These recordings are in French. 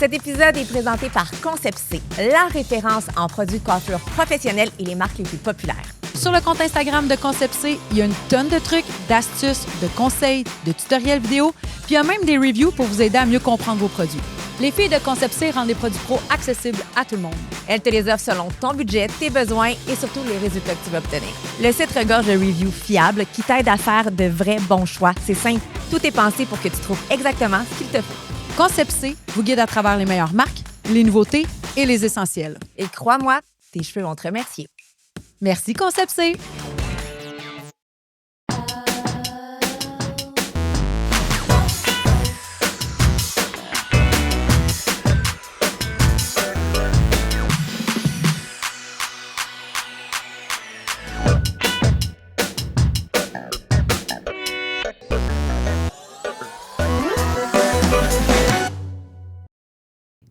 Cet épisode est présenté par Concept C, la référence en produits de coiffure professionnels et les marques les plus populaires. Sur le compte Instagram de Concept C, il y a une tonne de trucs, d'astuces, de conseils, de tutoriels vidéo, puis il y a même des reviews pour vous aider à mieux comprendre vos produits. Les filles de Concept C rendent les produits pro accessibles à tout le monde. Elles te les offrent selon ton budget, tes besoins et surtout les résultats que tu vas obtenir. Le site regorge de reviews fiables qui t'aident à faire de vrais bons choix. C'est simple, tout est pensé pour que tu trouves exactement ce qu'il te faut. Concept C vous guide à travers les meilleures marques, les nouveautés et les essentiels. Et crois-moi, tes cheveux vont te remercier. Merci Concept C!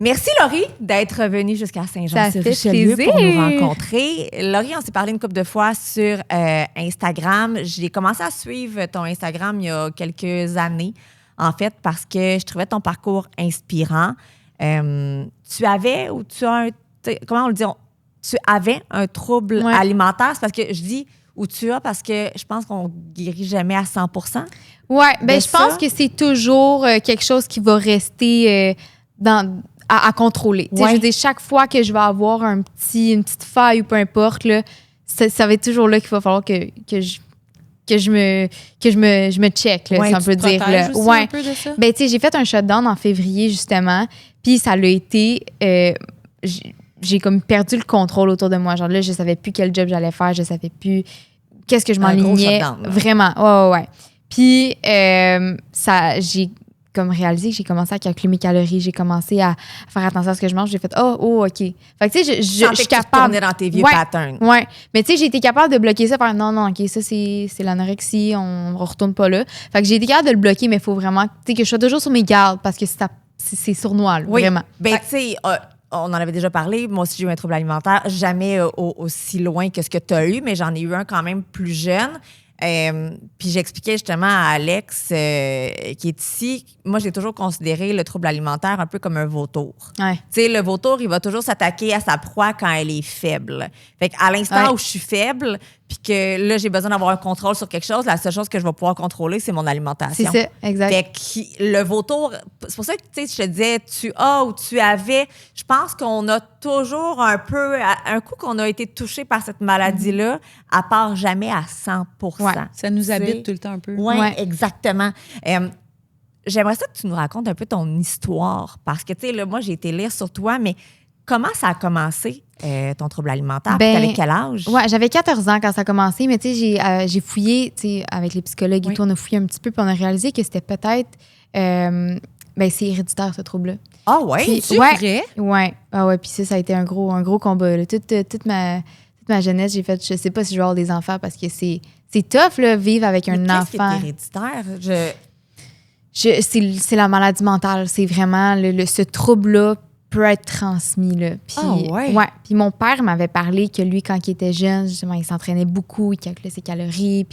Merci Laurie d'être venue jusqu'à Saint-Jean-sur-Richelieu plaisir. pour nous rencontrer. Laurie, on s'est parlé une couple de fois sur Instagram. J'ai commencé à suivre ton Instagram il y a quelques années, en fait, parce que je trouvais ton parcours inspirant. Tu avais ou tu as comment on le dit? Tu avais un trouble alimentaire. C'est parce que je dis ou tu as parce que je pense qu'on guérit jamais à 100%. Oui, ben je pense que c'est toujours quelque chose qui va rester à contrôler. Je veux dire, chaque fois que je vais avoir une petite faille ou peu importe, là, ça va être toujours là qu'il va falloir que je me check, là, si on peut dire. Là. Aussi un peu de ça? Ben, tu sais, j'ai fait un shutdown en février, justement, puis ça l'a été... j'ai comme perdu le contrôle autour de moi. Genre là, je savais plus quel job j'allais faire, je savais plus qu'est-ce que je m'enlignais. Vraiment, ouais. Puis, j'ai comme réalisé que j'ai commencé à calculer mes calories, j'ai commencé à faire attention à ce que je mange, j'ai fait OK. Fait que tu sais, je suis capable de dans tes vieux patterns. Ouais, mais tu sais, j'ai été capable de bloquer ça, faire non, OK, ça c'est l'anorexie, on retourne pas là. Fait que j'ai été capable de le bloquer, mais il faut vraiment tu sais que je sois toujours sur mes gardes parce que c'est sournois, là, vraiment. Ben tu sais, on en avait déjà parlé. Moi aussi, j'ai eu un trouble alimentaire. Jamais aussi loin que ce que tu as eu, mais j'en ai eu un quand même plus jeune. Puis j'expliquais justement à Alex, qui est ici, moi, j'ai toujours considéré le trouble alimentaire un peu comme un vautour. Ouais. Tu sais, le vautour, il va toujours s'attaquer à sa proie quand elle est faible. Fait qu'à l'instant où je suis faible, puis que là, j'ai besoin d'avoir un contrôle sur quelque chose, la seule chose que je vais pouvoir contrôler, c'est mon alimentation. C'est ça, exact. Fait que le vautour, c'est pour ça que, tu sais, je te disais, tu as ou tu avais, je pense qu'on a toujours un coup qu'on a été touché par cette maladie-là, à part jamais à 100%. Ouais, ça nous habite tout le temps un peu. Oui, exactement. J'aimerais ça que tu nous racontes un peu ton histoire, parce que, tu sais, là, moi, j'ai été lire sur toi, mais comment ça a commencé, ton trouble alimentaire? Tu avais quel âge? Ouais, j'avais 14 ans quand ça a commencé, mais tu sais, j'ai fouillé, tu sais, avec les psychologues et tout, on a fouillé un petit peu, puis on a réalisé que c'était peut-être, c'est héréditaire, ce trouble-là. Ah ouais? C'est vrai? Ouais. Ah ouais, puis ça a été un gros combat, là. Toute ma jeunesse, j'ai fait, je sais pas si je vais avoir des enfants, parce que c'est tough, là, vivre avec un enfant. Qu'est-ce qui est héréditaire? C'est la maladie mentale. C'est vraiment ce trouble-là peut être transmis. Là. Puis, Puis mon père m'avait parlé que lui, quand il était jeune, justement, il s'entraînait beaucoup, il calculait ses calories.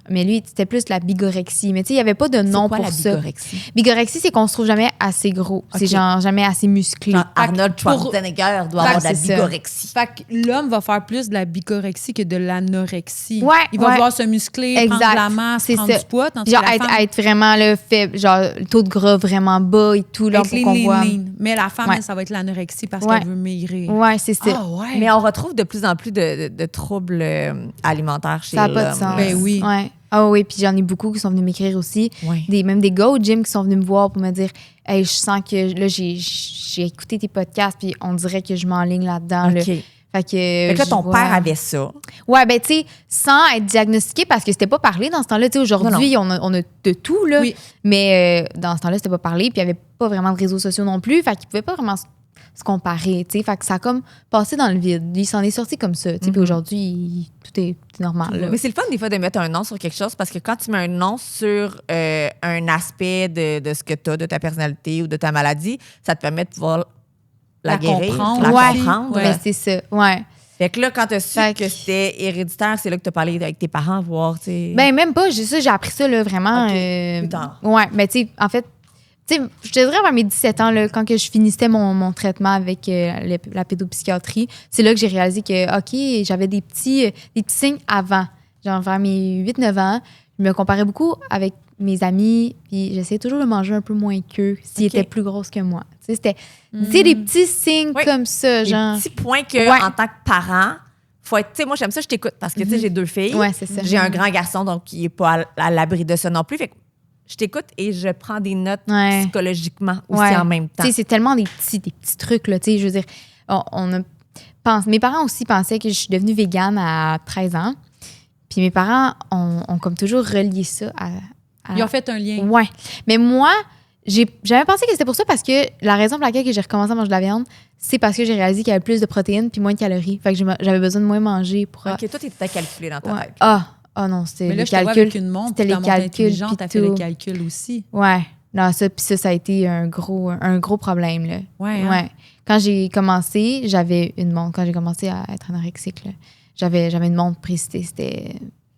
Mais lui, c'était plus la bigorexie. Mais tu sais, il n'y avait pas de nom pour ça. Bigorexie? Bigorexie, c'est qu'on se trouve jamais assez gros. Okay. C'est genre jamais assez musclé. Genre Arnold Schwarzenegger doit avoir de la bigorexie. Fait que l'homme va faire plus de la bigorexie que de l'anorexie. Ouais, il va vouloir se muscler, prendre de la masse, prendre du poids. Genre être vraiment faible, genre le taux de gras vraiment bas et tout. Là, pour qu'on voit. Mais la femme, elle, ça va être l'anorexie parce qu'elle veut maigrir. Ouais, c'est ça. Ah, ouais. Mais on retrouve de plus en plus de troubles alimentaires chez l'homme. Ça n'a pas de sens. Ben oui. Ouais. Ah oui, puis j'en ai beaucoup qui sont venus m'écrire aussi. Ouais. Même des gars au gym qui sont venus me voir pour me dire « Hey, je sens que là, j'ai écouté tes podcasts puis on dirait que je m'enligne là-dedans. OK. Là. » Fait que là, ton père avait ça. Ouais, ben tu sais, sans être diagnostiqué parce que c'était pas parlé dans ce temps-là. Tu sais, aujourd'hui, on a de tout, là. Oui. Mais dans ce temps-là, c'était pas parlé puis il y avait pas vraiment de réseaux sociaux non plus. Fait qu'il pouvait pas vraiment se comparer, tu sais. Fait que ça a comme passé dans le vide. Il s'en est sorti comme ça, tu sais. Puis aujourd'hui, tout est normal, là. Mais c'est le fun, des fois, de mettre un nom sur quelque chose parce que quand tu mets un nom sur un aspect de ce que tu as, de ta personnalité ou de ta maladie, ça te permet de pouvoir la guérir, comprendre. la comprendre. Ben, c'est ça, ouais. Fait que là, quand tu as su que c'était héréditaire, c'est là que tu as parlé avec tes parents, voir, tu sais. Ben, même pas. J'ai appris ça, là, vraiment. OK, plus tard. Ouais, mais tu sais, en fait, Tu sais, je te dirais vers mes 17 ans, là, quand que je finissais mon traitement avec la pédopsychiatrie, c'est là que j'ai réalisé que, OK, j'avais des petits signes avant. Genre, vers mes 8-9 ans, je me comparais beaucoup avec mes amis, puis j'essayais toujours de manger un peu moins qu'eux s'ils étaient plus grosses que moi. Tu sais, c'était des petits signes comme ça, genre. Des petits points que, en tant que parent, faut être, tu sais, moi, j'aime ça, je t'écoute parce que, tu sais, j'ai 2 filles. Ouais, c'est ça. J'ai un grand garçon, donc il n'est pas à l'abri de ça non plus. Fait que je t'écoute et je prends des notes psychologiquement aussi en même temps. Tu sais, c'est tellement des petits trucs, là. Tu sais, je veux dire, mes parents aussi pensaient que je suis devenue végane à 13 ans. Puis mes parents ont comme toujours relié ça à Ils ont fait un lien. Ouais. Mais moi, j'avais pensé que c'était pour ça parce que la raison pour laquelle j'ai recommencé à manger de la viande, c'est parce que j'ai réalisé qu'il y avait plus de protéines puis moins de calories. Fait que j'avais besoin de moins manger pour... OK, toi, t'étais calculé dans ta tête. Ah non, c'était mais là, les je te vois calculs. avec une montre, C'était les calculs. T'as fait les calculs aussi. Ouais. Non, ça a été un gros problème, là. Ouais. Ouais. Quand j'ai commencé, j'avais une montre. Quand j'ai commencé à être anorexique, là, j'avais une montre précise.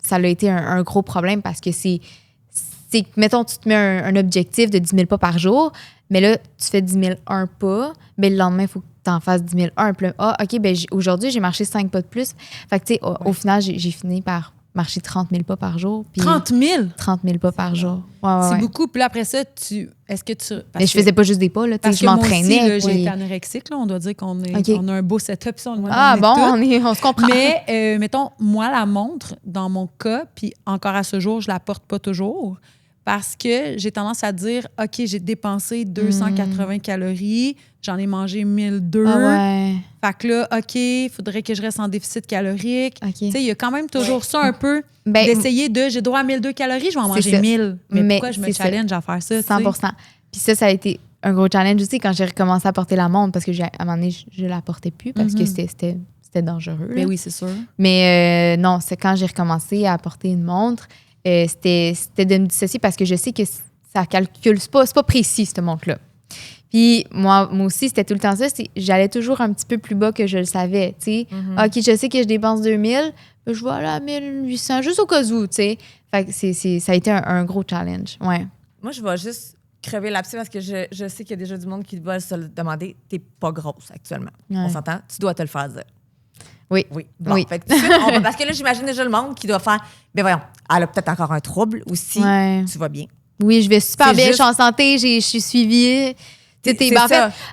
Ça a été un gros problème parce que c'est mettons, tu te mets un objectif de 10 000 pas par jour, mais là, tu fais 10 000 pas, mais le lendemain, il faut que tu en fasses 10 000 Puis là, OK, ben aujourd'hui, j'ai marché 5 pas de plus. Fait que, tu sais, au final, j'ai fini par marcher 30 000 pas par jour. 30 000? 30 000 pas par jour. Ouais. C'est beaucoup. Puis là, après ça, est-ce que tu... Mais je faisais pas juste des pas, là. Je m'entraînais. Moi aussi, j'ai été anorexique, là. On doit dire qu'on a un beau setup. Ça, on se comprend. Mais, mettons, moi, la montre, dans mon cas, puis encore à ce jour, je la porte pas toujours. Parce que j'ai tendance à dire, OK, j'ai dépensé 280 calories, j'en ai mangé 1002. Fait que là, OK, il faudrait que je reste en déficit calorique. Tu sais, il y a quand même toujours ça un peu, d'essayer j'ai droit à 1002 calories, je vais en manger 1000. Mais pourquoi je me challenge à faire ça? 100%. Puis ça a été un gros challenge aussi quand j'ai recommencé à porter la montre, parce que à un moment donné, je la portais plus parce que c'était dangereux. Mais oui, c'est sûr. Mais non, c'est quand j'ai recommencé à porter une montre, c'était de me dissocier parce que je sais que ça calcule, c'est pas précis, cette montre-là. Puis moi aussi, c'était tout le temps ça. J'allais toujours un petit peu plus bas que je le savais, tu sais. OK, je sais que je dépense 2000, je vais aller à 1800, juste au cas où, tu sais. Fait que ça a été un gros challenge, ouais. Moi, je vais juste crever là-dessus parce que je sais qu'il y a déjà du monde qui va se le demander. T'es pas grosse actuellement. On s'entend? Tu dois te le faire dire. Oui. Bon, fait que parce que là, j'imagine déjà le monde qui doit faire, ben voyons, elle a peut-être encore un trouble ou si tu vas bien. Oui, je vais super bien, je suis en santé, je suis suivie.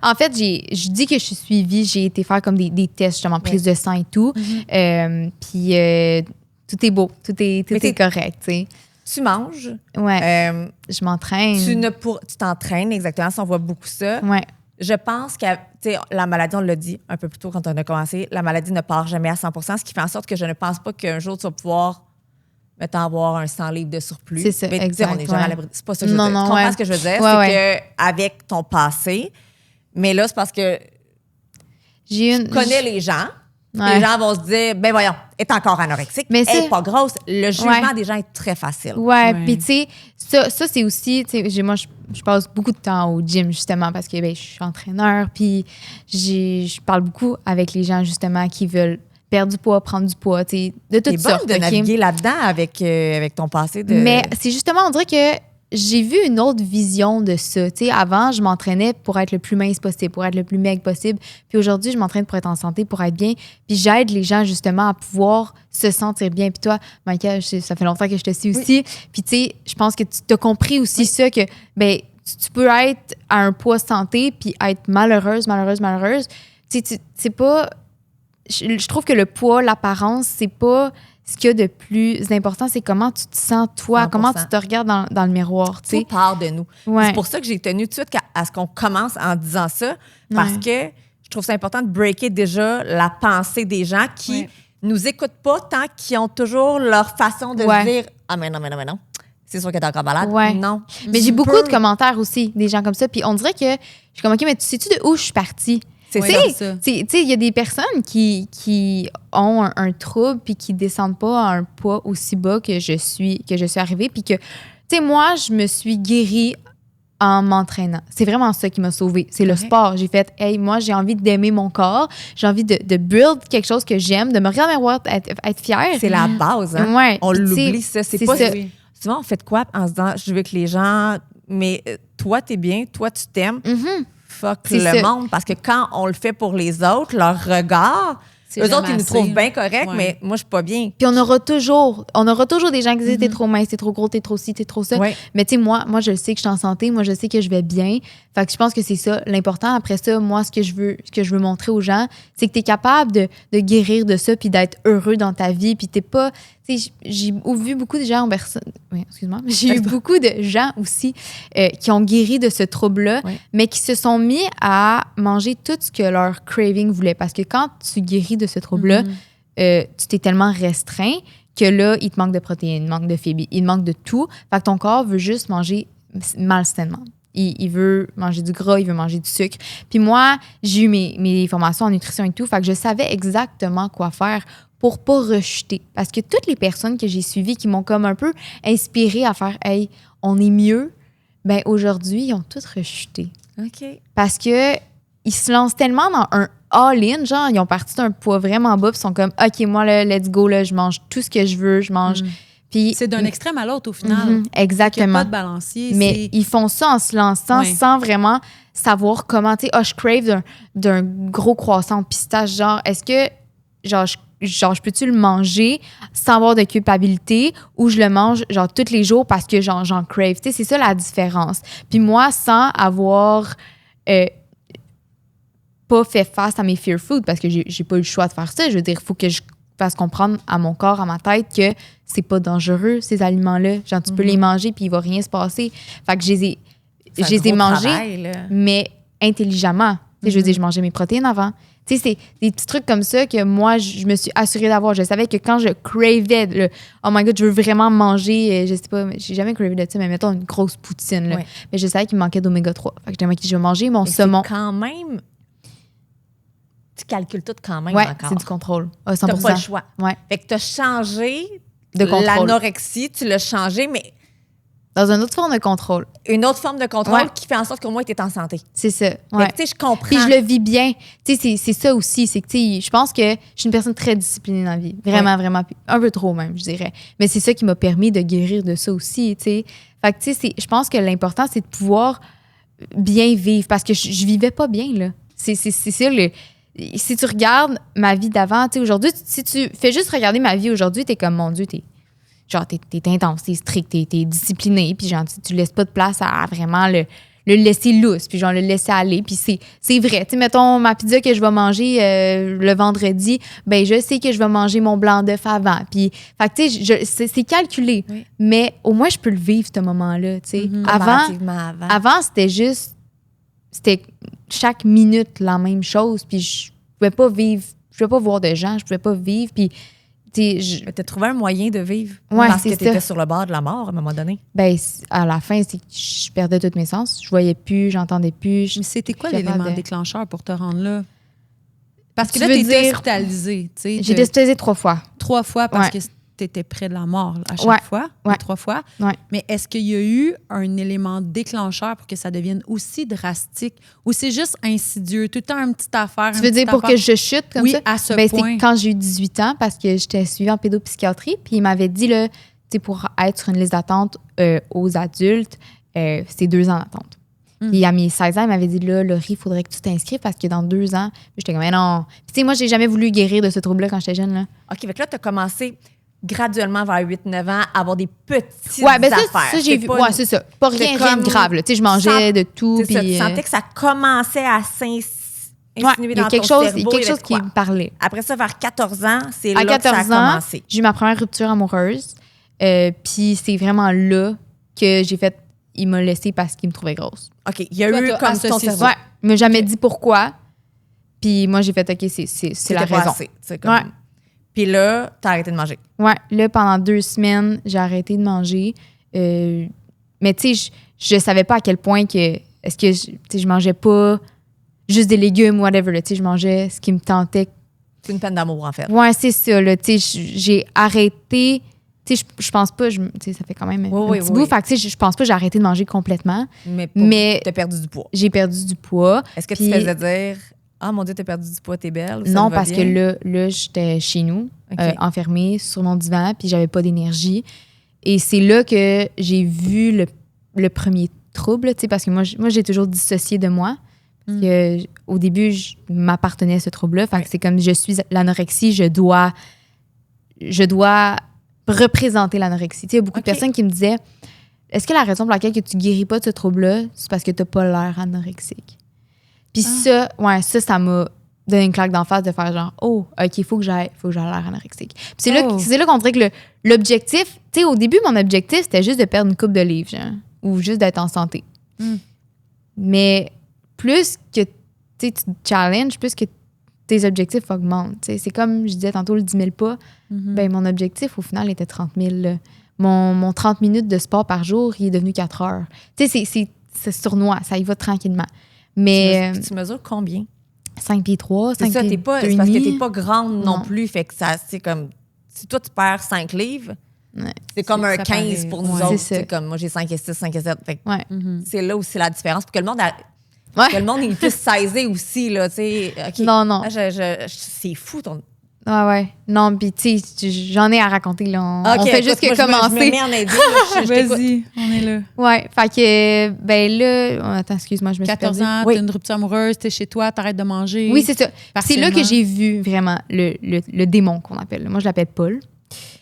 En fait, je dis que je suis suivie. J'ai été faire comme des tests, justement, prise de sang et tout. Puis tout est beau, tout est correct, tu sais. Tu manges. Ouais. Je m'entraîne. Tu t'entraînes, exactement. Ça, on voit beaucoup ça. Ouais. Je pense que la maladie, on l'a dit un peu plus tôt quand on a commencé, la maladie ne part jamais à 100%, ce qui fait en sorte que je ne pense pas qu'un jour, tu vas pouvoir, mettons, avoir un 100 livres de surplus. C'est ça, exact. On n'est jamais à l'abri. C'est pas ça que je veux dire. Non, tu comprends ce que je veux dire? C'est qu'avec ton passé, mais là, c'est parce que tu connais les gens. Les gens vont se dire, ben voyons, elle est encore anorexique, elle n'est pas grosse. Le jugement des gens est très facile. Puis tu sais, ça c'est aussi, moi, je passe beaucoup de temps au gym, justement, parce que je suis entraîneur, puis je parle beaucoup avec les gens, justement, qui veulent perdre du poids, prendre du poids, tu sais, de toutes sortes. C'est bonne de naviguer là-dedans avec ton passé. Mais c'est justement, on dirait que j'ai vu une autre vision de ça. Tu sais, avant, je m'entraînais pour être le plus mince possible, pour être le plus maigre possible. Puis aujourd'hui, je m'entraîne pour être en santé, pour être bien. Puis j'aide les gens, justement, à pouvoir se sentir bien. Puis toi, Maïka, ça fait longtemps que je te suis aussi. Puis tu sais, je pense que tu as compris aussi ça, que tu peux être à un poids santé puis être malheureuse. Tu sais, c'est pas... Je trouve que le poids, l'apparence, c'est pas... Ce qu'il y a de plus important, c'est comment tu te sens, toi, 100%. Comment tu te regardes dans le miroir. Tout part de nous. C'est pour ça que j'ai tenu tout de suite à ce qu'on commence en disant ça, parce que je trouve ça important de breaker déjà la pensée des gens qui nous écoutent pas tant qu'ils ont toujours leur façon de se dire « Ah, mais non. C'est sûr qu'elle est encore malade. » Non. Mais j'ai beaucoup de commentaires aussi, des gens comme ça. Puis on dirait que je suis comme « OK, mais sais-tu de où je suis partie? » Tu sais, il y a des personnes qui ont un trouble puis qui descendent pas à un poids aussi bas que je suis arrivée. Puis que, tu sais, moi, je me suis guérie en m'entraînant. C'est vraiment ça qui m'a sauvée. C'est le sport. J'ai fait, hey, moi, j'ai envie d'aimer mon corps. J'ai envie de build quelque chose que j'aime, de me regarder dans le miroir, être fière. C'est la base. Hein? Ouais. On l'oublie, ça. C'est pas... Souvent, on fait de quoi en se disant, je veux que les gens mais toi, t'es bien, toi, tu t'aimes. Fuck C'est le ça. monde. Parce que quand on le fait pour les autres, leur regard, C'est eux autres, ils nous ramassé, trouvent là. bien corrects, Ouais. mais moi, je suis pas bien. Puis on aura toujours des gens qui disent t'es trop mince, t'es trop gros, t'es trop ci, t'es trop ça. Ouais. Mais tu sais, moi, je sais que je suis en santé, moi, je sais que je vais bien. Fait que je pense que c'est ça l'important. Après ça, moi, ce que je veux montrer aux gens, c'est que t'es capable de guérir de ça puis d'être heureux dans ta vie. Puis t'es pas. Tu sais, j'ai vu beaucoup de gens en personne. Oui, excuse-moi. J'ai eu beaucoup de gens aussi qui ont guéri de ce trouble-là, Ouais. mais qui se sont mis à manger tout ce que leur craving voulait. Parce que quand tu guéris de ce trouble-là, tu t'es tellement restreint que là, il te manque de protéines, il te manque de fibres, il te manque de tout. Fait que ton corps veut juste manger malsainement. Il veut manger du gras, il veut manger du sucre. Puis moi, j'ai eu mes formations en nutrition et tout, fait que je savais exactement quoi faire pour pas rejeter. Parce que toutes les personnes que j'ai suivies qui m'ont comme un peu inspirée à faire « Hey, on est mieux », ben aujourd'hui, ils ont toutes rejeté. OK. Parce que ils se lancent tellement dans un all-in, genre, ils ont parti d'un poids vraiment bas, puis ils sont comme, OK, moi, là, let's go, là, je mange tout ce que je veux, je mange. Puis, C'est d'un extrême à l'autre, au final. Il n'y a exactement. pas de balancier. Mais ils font ça en se lançant Ouais. sans vraiment savoir comment, tu sais, je crave d'un gros croissant au pistache, genre, est-ce que, genre, je peux-tu le manger sans avoir de culpabilité ou je le mange, genre, tous les jours parce que, genre, j'en crave. Tu sais, c'est ça la différence. Puis moi, sans avoir pas fait face à mes fear food parce que j'ai pas eu le choix de faire ça. Je veux dire, il faut que je fasse comprendre à mon corps, à ma tête que c'est pas dangereux, ces aliments-là. Genre, tu peux les manger puis il va rien se passer. Fait que je les ai mangés, mais intelligemment. Tu sais, je veux dire, je mangeais mes protéines avant. Tu sais, c'est des petits trucs comme ça que moi, je me suis assurée d'avoir. Je savais que quand je cravais, oh my God, je veux vraiment manger, je sais pas, j'ai jamais cravé de ça, mais mettons une grosse poutine, là. Ouais. Mais je savais qu'il me manquait d'oméga 3. Fait que j'étais OK, je vais manger mon saumon. Quand même, tu calcules tout quand même Ouais, encore. c'est du contrôle. Ah, 100%. T'as pas le choix. Ouais. Fait que t'as changé De contrôle. l'anorexie, tu l'as changé, mais Dans une autre forme de contrôle. une autre forme de contrôle Ouais. qui fait en sorte qu'au moins, tu es en santé. C'est ça. Fait Ouais. que, tu sais, je comprends. Puis je le vis bien. Tu sais, c'est ça aussi. C'est que, tu sais, je pense que je suis une personne très disciplinée dans la vie. Vraiment, vraiment. Un peu trop même, je dirais. Mais c'est ça qui m'a permis de guérir de ça aussi, tu sais. Fait que, tu sais, je pense que l'important, c'est de pouvoir bien vivre. Parce que je vivais pas bien, là. C'est ça, si tu regardes ma vie d'avant, tu sais, aujourd'hui, si tu fais juste regarder ma vie aujourd'hui, t'es comme, mon Dieu, t'es intense, t'es strict, t'es discipliné, puis genre, tu laisses pas de place à vraiment le laisser lousse, puis genre le laisser aller, puis c'est vrai. Tu sais, mettons, ma pizza que je vais manger le vendredi, ben je sais que je vais manger mon blanc d'œuf avant. Puis, fait que tu sais, c'est calculé, Oui. mais au moins, je peux le vivre, ce moment-là, tu sais. Comparativement avant. Avant, c'était chaque minute la même chose, puis je pouvais pas vivre, je pouvais pas voir de gens, je pouvais pas vivre, puis tu sais, Tu as trouvé un moyen de vivre. Ouais, parce que c'est tu étais ça. sur le bord de la mort à un moment donné. ben, à la fin, c'est que je perdais tous mes sens. Je voyais plus, j'entendais plus. Mais c'était quoi Capable l'élément de- déclencheur pour te rendre là? Parce que Tu là, veux tu étais dire- hospitalisée. tu sais, J'ai été hospitalisée 3 fois. 3 fois parce Ouais. que tu étais près de la mort à chaque Ouais. fois, Ouais. les 3 fois. Ouais. Mais est-ce qu'il y a eu un élément déclencheur pour que ça devienne aussi drastique ou c'est juste insidieux, tout le temps une petite affaire? Tu veux dire pour que je chute comme Oui, ça? à ce Ben, point. c'est quand j'ai eu 18 ans parce que j'étais suivie en pédopsychiatrie. Puis il m'avait dit, là, tu sais, pour être sur une liste d'attente aux adultes, c'est 2 ans d'attente. Puis à mes 16 ans, il m'avait dit, là, Laurie, il faudrait que tu t'inscrives parce que dans 2 ans, j'étais comme, mais non. Puis tu sais, moi, j'ai jamais voulu guérir de ce trouble-là quand j'étais jeune, là. OK, fait que là, tu as commencé graduellement vers 8-9 ans à avoir des petites Ouais, ben affaires. ça j'ai vu. Ouais, c'est ça. Pas c'est rien comme- de grave, là. Tu sais, je mangeais de tout. C'est ça, Puis, tu sentais que ça commençait à ouais, s'insinuer il y a dans quelque ton chose, cerveau. quelque il y avait chose de qui quoi. me parlait. Après ça, vers 14 ans, c'est À là que ça a 14 ans, commencé. j'ai eu ma première rupture amoureuse. Puis c'est vraiment là que j'ai fait. Il m'a laissée parce qu'il me trouvait grosse. OK, il y a Toi, eu t'as comme ton associé cerveau. ça. Ouais, il m'a jamais dit pourquoi. Puis moi, j'ai fait, OK, c'est la C'était pas raison. assez, tu sais, comme- Ouais. Puis là, t'as arrêté de manger. Ouais, là, pendant 2 semaines, j'ai arrêté de manger. Mais tu sais, je savais pas à quel point que. Est-ce que tu sais, je mangeais pas juste des légumes, whatever. Là, tu sais, je mangeais ce qui me tentait. C'est une peine d'amour, en fait. Ouais, c'est ça. Là, tu sais, j'ai arrêté. Tu sais, je pense pas. Tu sais, ça fait quand même un Oui, petit oui. bout. Fait que tu sais, je pense pas que j'ai arrêté de manger complètement. Mais t'as perdu du poids. J'ai perdu du poids. Est-ce que Puis- tu te faisais dire « Ah, mon Dieu, t'as perdu du poids, t'es belle » ou ça Non, va parce bien? que là j'étais chez nous, OK. enfermée sur mon divan, puis j'avais pas d'énergie. Et c'est là que j'ai vu le premier trouble, tu sais, parce que moi, j'ai toujours dissocié de moi. Parce que, au début, je m'appartenais à ce trouble-là. Fait que c'est comme je suis l'anorexie, je dois représenter l'anorexie. Tu sais, il y a beaucoup de personnes qui me disaient est-ce que la raison pour laquelle que tu guéris pas de ce trouble-là, c'est parce que t'as pas l'air anorexique? Puis ça m'a donné une claque d'en face de faire genre oh, OK, il faut que j'aille l'air anorexique. Puis c'est là qu'on dirait que l'objectif, tu sais, au début, mon objectif, c'était juste de perdre une couple de livres, genre, ou juste d'être en santé. Mais plus que tu te challenges, plus que tes objectifs augmentent. T'sais. C'est comme je disais tantôt, le 10 000 pas. Ben, mon objectif, au final, était 30 000. Là. Mon 30 minutes de sport par jour, il est devenu 4 heures. C'est sournois, ça y va tranquillement. Mais tu mesures combien? 5 pieds 3, 5 pieds 2,5. C'est parce que t'es pas grande non plus. Fait que ça, c'est comme... Si toi, tu perds 5 livres, c'est comme un 15 pour nous autres. C'est comme moi, j'ai 5 et 6, 5 et 7. Fait que c'est là où c'est la différence. Pour que le monde... Que le monde il puisse saisir aussi, là, tu sais. Okay. Non. Là, c'est fou, ton... Ouais. Non, puis tu sais, j'en ai à raconter, là. On fait juste que commencer. Je me mets en indice. Vas-y, on est là. Ouais, fait que, ben là... Attends, excuse-moi, je me suis perdue. 14 ans, t'as une rupture amoureuse, t'es chez toi, t'arrêtes de manger. Oui, c'est ça. C'est là que j'ai vu vraiment le démon qu'on appelle. Moi, je l'appelle Paul.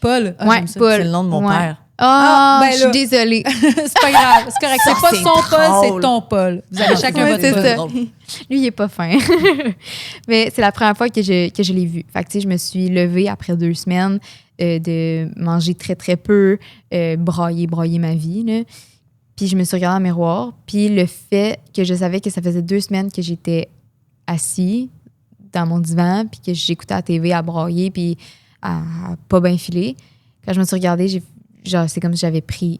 Paul? Ouais, Paul. C'est le nom de mon père. Ben je suis désolée. C'est pas grave, c'est correct. C'est pas son Paul, c'est ton Paul. Vous avez chacun votre Paul. Lui, il est pas fin. Mais c'est la première fois que je l'ai vu. Fait que, tu sais, je me suis levée après 2 semaines de manger très, très peu, brailler ma vie, là. Puis je me suis regardée dans le miroir. Puis le fait que je savais que ça faisait 2 semaines que j'étais assis dans mon divan, puis que j'écoutais la TV à brailler, puis à pas bien filer. Quand je me suis regardée, genre, c'est comme si j'avais pris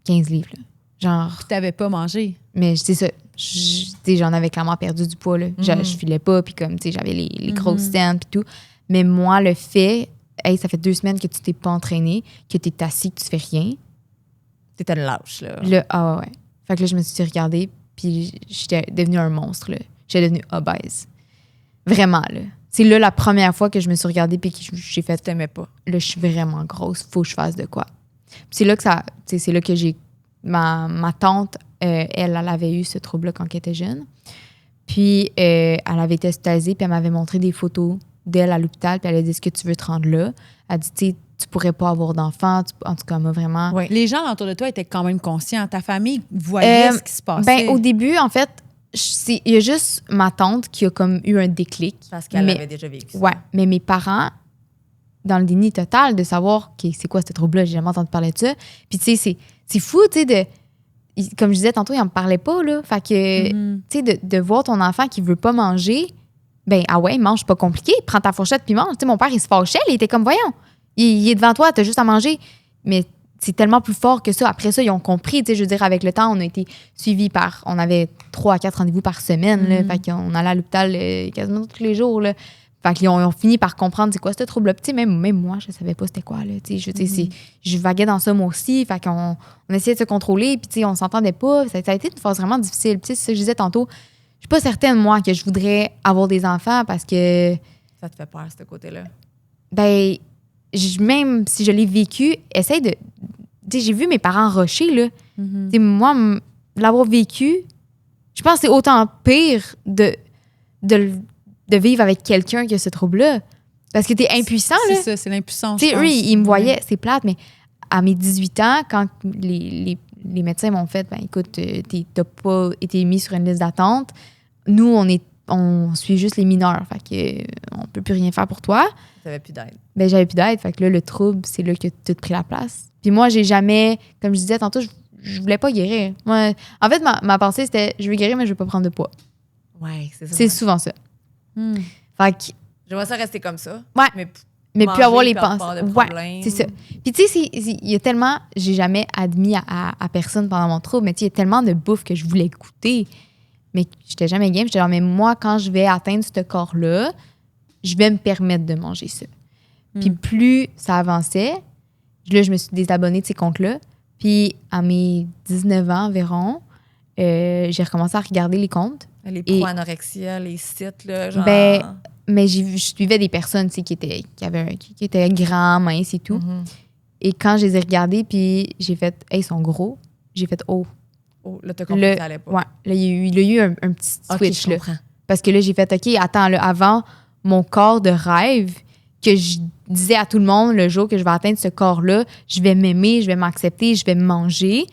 15 livres. Là. Genre. Puis t'avais pas mangé. Mais c'est ça. J'en avais clairement perdu du poids. Là. Je filais pas, puis comme, tu sais, j'avais les grosses scènes, puis tout. Mais moi, le fait, ça fait 2 semaines que tu t'es pas entraîné, que tu es assis, que tu fais rien. T'étais une lâche, là. Ouais. Fait que là, je me suis regardée, puis j'étais devenue un monstre, là. J'étais devenue obèse. Vraiment, là. C'est là la première fois que je me suis regardée puis que j'ai fait t'aimais pas. Là, je suis vraiment grosse, faut que je fasse de quoi. Puis c'est là que j'ai ma tante, elle avait eu ce trouble-là quand elle était jeune. Puis elle avait été hospitalisée, puis elle m'avait montré des photos d'elle à l'hôpital, puis elle a dit est-ce que tu veux te rendre là? Elle a dit tu pourrais pas avoir d'enfant, en tout cas, moi vraiment. Oui. Les gens autour de toi étaient quand même conscients. Ta famille voyait ce qui se passait. Ben au début, en fait, il y a juste ma tante qui a comme eu un déclic. Parce qu'elle avait déjà vécu ça. Ouais, mais mes parents, dans le déni total de savoir c'est quoi ce trouble-là, j'ai jamais entendu parler de ça. Puis tu sais, c'est fou, tu sais, comme je disais tantôt, ils en me parlaient pas, là. Fait que, tu sais, de voir ton enfant qui veut pas manger, ben mange, pas compliqué, prends ta fourchette puis mange. Tu sais, mon père, il se fâchait, il était comme, voyons, il est devant toi, t'as juste à manger. Mais c'est tellement plus fort que ça. Après ça, ils ont compris. Tu sais, je veux dire, avec le temps, on a été suivis on avait 3 à 4 rendez-vous par semaine. Là, fait qu'on allait à l'hôpital quasiment tous les jours. Là. Fait qu'ils ont fini par comprendre c'est quoi ce trouble-là. Tu sais, même moi, je savais pas c'était quoi. Là, tu sais, je vaguais dans ça moi aussi. Fait qu'on essayait de se contrôler. Puis, tu sais, on s'entendait pas. Ça a été une phase vraiment difficile. Tu sais, c'est ça que je disais tantôt. Je suis pas certaine, moi, que je voudrais avoir des enfants parce que... Ça te fait peur, ce côté-là? Ben... même si je l'ai vécu, essaye de... Tu sais, j'ai vu mes parents rusher, là. Tu sais, moi, l'avoir vécu, je pense que c'est autant pire de vivre avec quelqu'un qui a ce trouble-là. Parce que t'es impuissant, là. C'est ça, c'est l'impuissance. Tu sais, eux, ils me voyaient, c'est plate, mais à mes 18 ans, quand les médecins m'ont fait, ben écoute, t'as pas été mis sur une liste d'attente, nous, on suit juste les mineurs. Fait que on peut plus rien faire pour toi. T'avais plus d'aide. Ben, j'avais plus d'aide. Fait que là, le trouble, c'est là que tout pris la place. Puis moi, j'ai jamais, comme je disais tantôt, je voulais pas guérir. Moi, en fait, ma pensée, c'était, je veux guérir, mais je veux pas prendre de poids. Ouais, c'est ça. C'est souvent ça. Fait que... J'aimerais ça rester comme ça. Ouais. Mais plus avoir les pensées. Ouais, c'est ça. Puis tu sais, il y a tellement, j'ai jamais admis à personne pendant mon trouble, mais tu sais, il y a tellement de bouffe que je voulais goûter. Mais j'étais jamais game. J'étais genre, mais moi, quand je vais atteindre ce corps-là, je vais me permettre de manger ça. Puis plus ça avançait, là, je me suis désabonnée de ces comptes-là. Puis à mes 19 ans environ, j'ai recommencé à regarder les comptes. Les pro-anorexia, les sites, là, genre... Mais je suivais des personnes, tu sais, qui étaient grands, minces et tout. Et quand je les ai regardés, puis j'ai fait, hey, ils sont gros. J'ai fait, oh, Oh, là, t'as compris que ça allait pas. Ouais, là, il y a eu un petit switch. Je là. comprends. Parce que là, j'ai fait, OK, attends, là, avant, mon corps de rêve, que je disais à tout le monde, le jour que je vais atteindre ce corps-là, je vais m'aimer, je vais m'accepter, je vais me manger.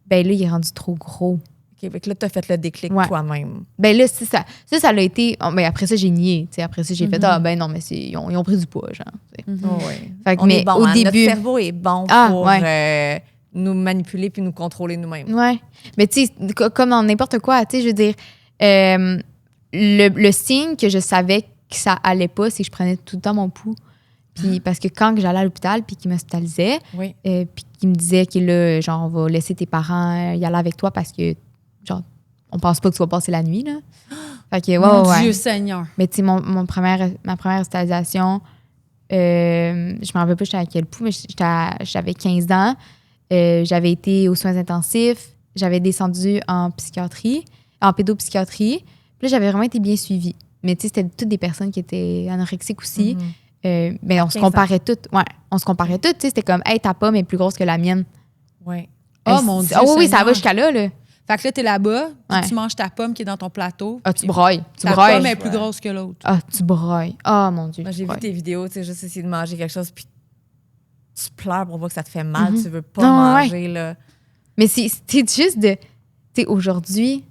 Ben là, il est rendu trop gros. OK, fait que là, t'as fait le déclic toi-même. Ben là, ça l'a été... Ben après ça, j'ai nié. Après ça, j'ai fait, ben non, mais ils ont pris du poids, genre. Fait que, On mais est bon, au début... Notre cerveau est bon pour nous manipuler puis nous contrôler nous-mêmes. Ouais. Mais tu sais, comme dans n'importe quoi, tu sais, je veux dire, le signe que je savais que ça allait pas, c'est que je prenais tout le temps mon pouls. Puis parce que quand j'allais à l'hôpital puis qu'ils m'hospitalisaient, puis qu'ils me disaient que là, genre, on va laisser tes parents y aller avec toi parce que, genre, on pense pas que tu vas passer la nuit, là. Fait que, Mon Dieu Seigneur. Mais tu sais, ma première hospitalisation, je me rappelle pas j'étais à quel pouls, mais j'avais 15 ans. J'avais été aux soins intensifs. J'avais descendu en psychiatrie, en pédopsychiatrie. Puis là, j'avais vraiment été bien suivie. Mais tu sais, c'était toutes des personnes qui étaient anorexiques aussi. Mais on se comparait toutes. Ouais, on se comparait toutes. Tu sais, c'était comme, hey, ta pomme est plus grosse que la mienne. Ouais. Oh mon Dieu. Oui, ça va jusqu'à là. Fait que là, t'es là-bas, puis tu manges ta pomme qui est dans ton plateau. Ah, tu broyes. Ta pomme est plus grosse que l'autre. Ah, tu broyes. Oh mon Dieu. Moi, j'ai vu tes vidéos, tu sais, juste essayer de manger quelque chose, puis tu pleures pour voir que ça te fait mal. Tu veux pas manger, là. Mais c'est juste de... Tu sais, aujourd'hui,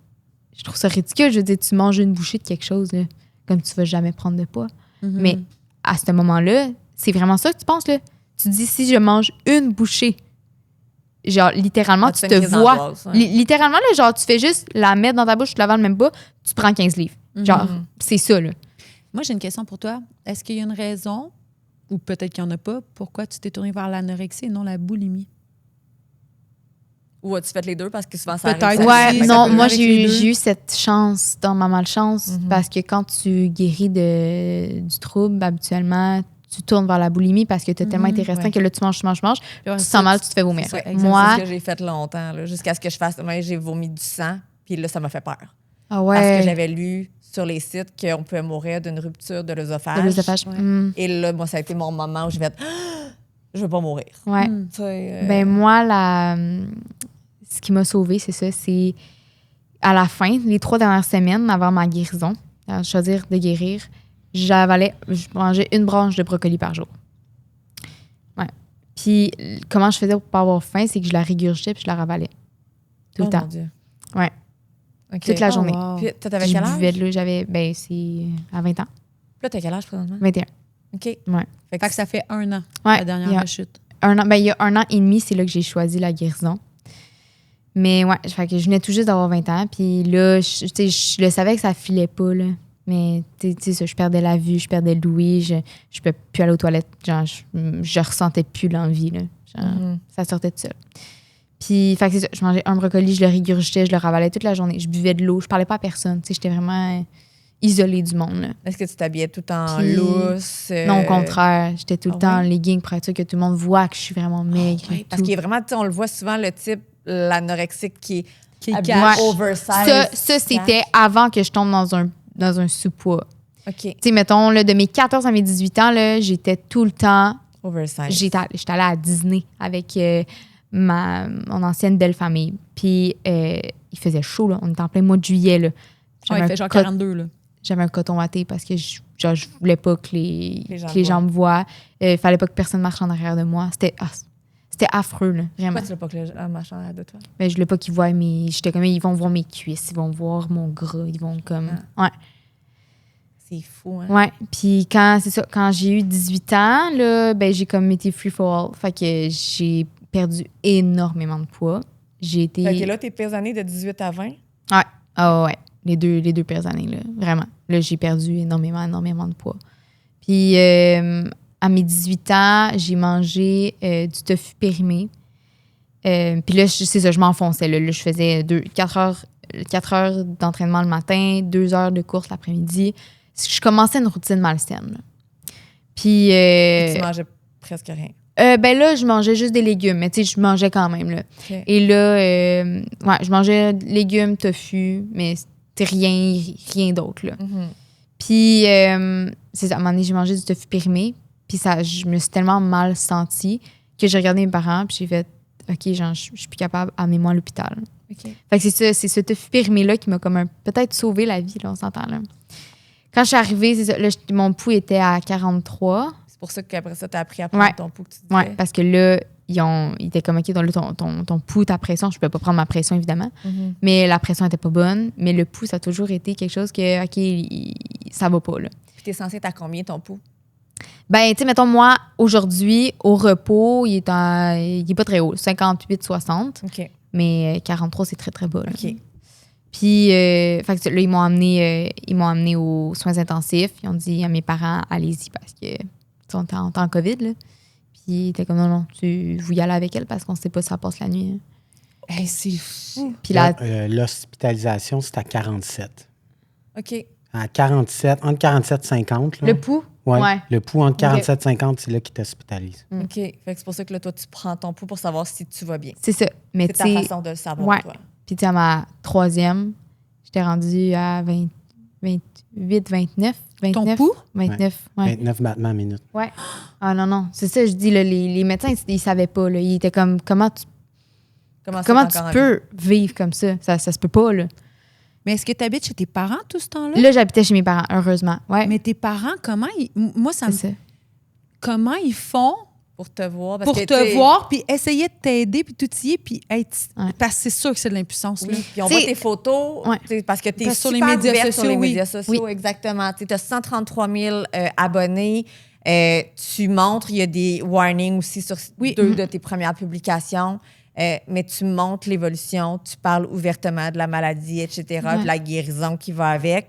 je trouve ça ridicule. Je veux dire, tu manges une bouchée de quelque chose, là, comme tu vas jamais prendre de poids. Mais à ce moment-là, c'est vraiment ça que tu penses, là. Tu te dis, si je mange une bouchée, genre, littéralement, tu te vois... Littéralement, là, genre, tu fais juste la mettre dans ta bouche, tu la vales même pas, tu prends 15 livres. Genre, c'est ça, là. Moi, j'ai une question pour toi. Est-ce qu'il y a une raison, ou peut-être qu'il n'y en a pas, pourquoi tu t'es tournée vers l'anorexie et non la boulimie? Ou as-tu fait les deux parce que souvent ça arrive? Peut-être. Ouais, non, moi, j'ai eu cette chance dans ma malchance parce que quand tu guéris du trouble, habituellement, tu tournes vers la boulimie parce que tu as tellement été restreint que là, tu manges, tu te sens mal, tu te fais vomir. Moi, c'est ce que j'ai fait longtemps, là, jusqu'à ce que je fasse. Moi, j'ai vomi du sang, puis là, ça m'a fait peur. Ah ouais. Parce que j'avais lu sur les sites qu'on pouvait mourir d'une rupture de l'œsophage. Et là, moi, ça a été mon moment où je vais être je veux pas mourir. Ouais. Ben moi, ce qui m'a sauvée, c'est ça, c'est à la fin, les 3 dernières semaines avant ma guérison, à choisir de guérir, je mangeais une branche de brocoli par jour. Ouais. Puis comment je faisais pour pas avoir faim, c'est que je la régurgitais puis je la ravalais. Tout le temps. Mon Dieu. Ouais. Okay. Toute la journée. Wow. Puis t'avais quel âge? Je buvais de l'eau, c'est à 20 ans. Puis là, t'as quel âge présentement? 21. OK. Ouais. Fait que ça fait 1 an, ouais, la dernière rechute. Il y a 1 an et demi, c'est là que j'ai choisi la guérison. Mais ouais, fait que je venais tout juste d'avoir 20 ans. Puis là, je le savais que ça filait pas, là. Mais tu sais ça, je perdais la vue, je perdais l'ouïe, je peux plus aller aux toilettes. Genre, je ressentais plus l'envie, là. Genre, ça sortait de ça. Puis, fait que c'est ça, je mangeais un brocoli, je le régurgitais, je le ravalais toute la journée. Je buvais de l'eau, je parlais pas à personne. Tu sais, j'étais vraiment isolée du monde, là. Est-ce que tu t'habillais tout en lousse? Non, au contraire. J'étais tout le temps en legging pour être sûr que tout le monde voit que je suis vraiment maigre. Parce qu'il est vraiment, tu sais, on le voit souvent, le type, l'anorexique qui est cash. oversize. Ça c'était avant que je tombe dans un sous-poids. OK. Tu sais, mettons, là, de mes 14 à mes 18 ans, là, j'étais tout le temps... Oversize. J'étais allée à Disney avec mon ancienne belle famille. Puis, il faisait chaud, là. On était en plein mois de juillet, là. Il fait genre 42, là. J'avais un coton watté parce que je voulais pas que les gens me voient. Fallait pas que personne marche en arrière de moi. C'était affreux, là, vraiment. Pourquoi tu veux pas que les gens marchent en arrière de toi? Ben, je voulais pas qu'ils voient j'étais comme, ils vont voir mes cuisses, ils vont voir mon gras, ils vont comme... Ouais. C'est fou, hein? Ouais. Puis quand j'ai eu 18 ans, là, ben, j'ai comme été free for all. Fait que j'ai perdu énormément de poids. J'ai été... Fait que là, tes pires années de 18 à 20? Ouais. Ah ouais. Les deux pires années, là. Vraiment. Là, j'ai perdu énormément de poids. Puis à mes 18 ans, j'ai mangé du tofu périmé. Puis là, c'est ça, je m'enfonçais. Là, je faisais 4 heures d'entraînement le matin, 2 heures de course l'après-midi. Je commençais une routine malsaine. Là. Puis... tu mangeais presque rien. Ben là, je mangeais juste des légumes, mais tu sais, je mangeais quand même. Là. Okay. Et là, je mangeais légumes, tofu, mais c'était rien d'autre. Là. Puis, c'est ça, à un moment donné, j'ai mangé du tofu périmé, puis je me suis tellement mal sentie que j'ai regardé mes parents, puis j'ai fait, OK, genre, je suis plus capable, amenez-moi à l'hôpital. OK. Fait que c'est ce tofu périmé-là qui m'a comme peut-être sauvé la vie, là, on s'entend, là. Quand je suis arrivée, c'est ça, là, mon pouls était à 43. C'est pour ça qu'après ça, tu as appris à prendre ton pouls que tu disais. Oui, parce que là, ils étaient comme, OK, ton pouls, ta pression, je ne peux pas prendre ma pression, évidemment, mais la pression n'était pas bonne. Mais le pouls, ça a toujours été quelque chose que, OK, ça va pas, là. Puis, tu es censé être à combien ton pouls? Ben, tu sais, mettons, moi, aujourd'hui, au repos, il est pas très haut, 58-60. OK. Mais 43, c'est très, très bas, là. OK. Puis, fait que là, ils m'ont amené aux soins intensifs. Ils ont dit à mes parents, allez-y, parce que on était en COVID, là. Puis, ils étaient comme, non, vous y allez avec elle parce qu'on ne sait pas si ça passe la nuit. Hein. Hey, c'est fou. Puis là, l'hospitalisation, c'est à 47. OK. À 47, entre 47 et 50. Là. le pouls? Ouais. Ouais. Le pouls entre 47 et 50, c'est là qui t'hospitalise. OK. Fait que c'est pour ça que là, toi, tu prends ton pouls pour savoir si tu vas bien. C'est ça. Mais C'est ta façon de le savoir, ouais. toi. Puis, tu sais, à ma 3e, j'étais rendue à 28, 29. Ton pouls? 29, ouais. 29 battements à minute. Ouais. Ah non. C'est ça, je dis, là, les médecins, ils savaient pas. Là. Ils étaient comme, comment tu peux vivre comme ça? Ça se peut pas, là. Mais est-ce que tu habites chez tes parents tout ce temps-là? Là, j'habitais chez mes parents, heureusement. Ouais. Mais tes parents, comment ils... Moi, ça me... C'est ça. Comment ils font Pour te voir. Parce pour que, te voir, puis essayer de t'aider, puis tout y est, puis être... Ouais. Parce que c'est sûr que c'est de l'impuissance, là. Oui, puis on T'sais, voit tes photos, ouais. parce que tu es Parce sur super les médias ouverte sociaux, sur les oui. médias sociaux, Oui. exactement. Tu as 133 000 abonnés. Tu montres, il y a des warnings aussi sur deux de tes premières publications, mais tu montres l'évolution, tu parles ouvertement de la maladie, etc., de la guérison qui va avec.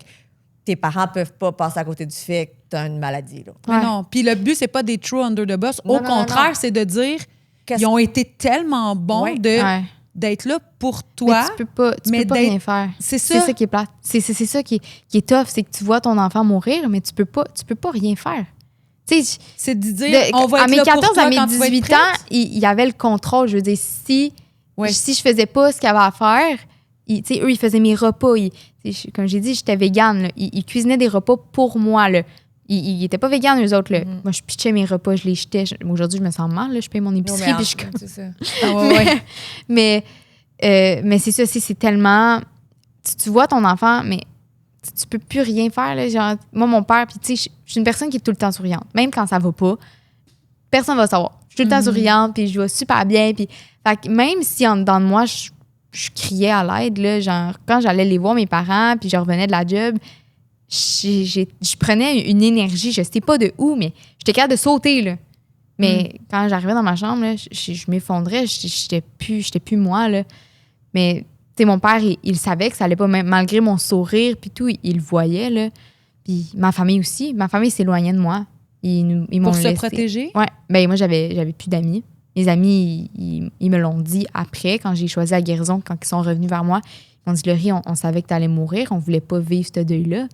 Tes parents peuvent pas passer à côté du fait que tu as une maladie. Là. Mais non. Puis le but, c'est pas des true under the bus. Au contraire, c'est de dire qu'ils ont été tellement bons d'être là pour toi. Mais tu peux pas rien faire. C'est ça. C'est ça qui est plate. C'est ça qui est tough, c'est que tu vois ton enfant mourir, mais tu peux pas rien faire. C'est de dire, on va être à mes là 14, pour toi à mes quand tu vas être 18 prête. ans, il y avait le contrôle. Je veux dire, si je faisais pas ce qu'il y avait à faire, eux, ils faisaient mes repas. Comme j'ai dit, j'étais végane. Là. Ils cuisinaient des repas pour moi. Là. Ils n'étaient pas véganes, eux autres. Là. Moi, je pitchais mes repas, je les jetais. Aujourd'hui, je me sens mal. Là. Je paye mon épicerie. Non, puis je... c'est ça. mais c'est ça, c'est tellement... Tu vois ton enfant, mais tu peux plus rien faire. Là. Genre, moi, mon père, puis tu sais, je suis une personne qui est tout le temps souriante. Même quand ça va pas, personne va savoir. Je suis tout le temps souriante, puis je vais super bien. Puis, fait que même si en dedans de moi, je criais à l'aide, là, genre, quand j'allais les voir, mes parents, puis je revenais de la job, je prenais une énergie, je sais pas de où, mais j'étais capable de sauter, là. Mais quand j'arrivais dans ma chambre, là, je m'effondrais, j'étais plus moi, là. Mais, tu sais, mon père, il savait que ça allait pas, malgré mon sourire, puis tout, il le voyait, là. Puis ma famille aussi. Ma famille s'éloignait de moi. Ils m'ont Pour se laissé. protéger? Ouais. Ben moi, j'avais plus d'amis. Mes amis, ils me l'ont dit après, quand j'ai choisi la guérison, quand ils sont revenus vers moi. Ils m'ont dit, Laurie, on savait que tu allais mourir. On voulait pas vivre ce deuil-là.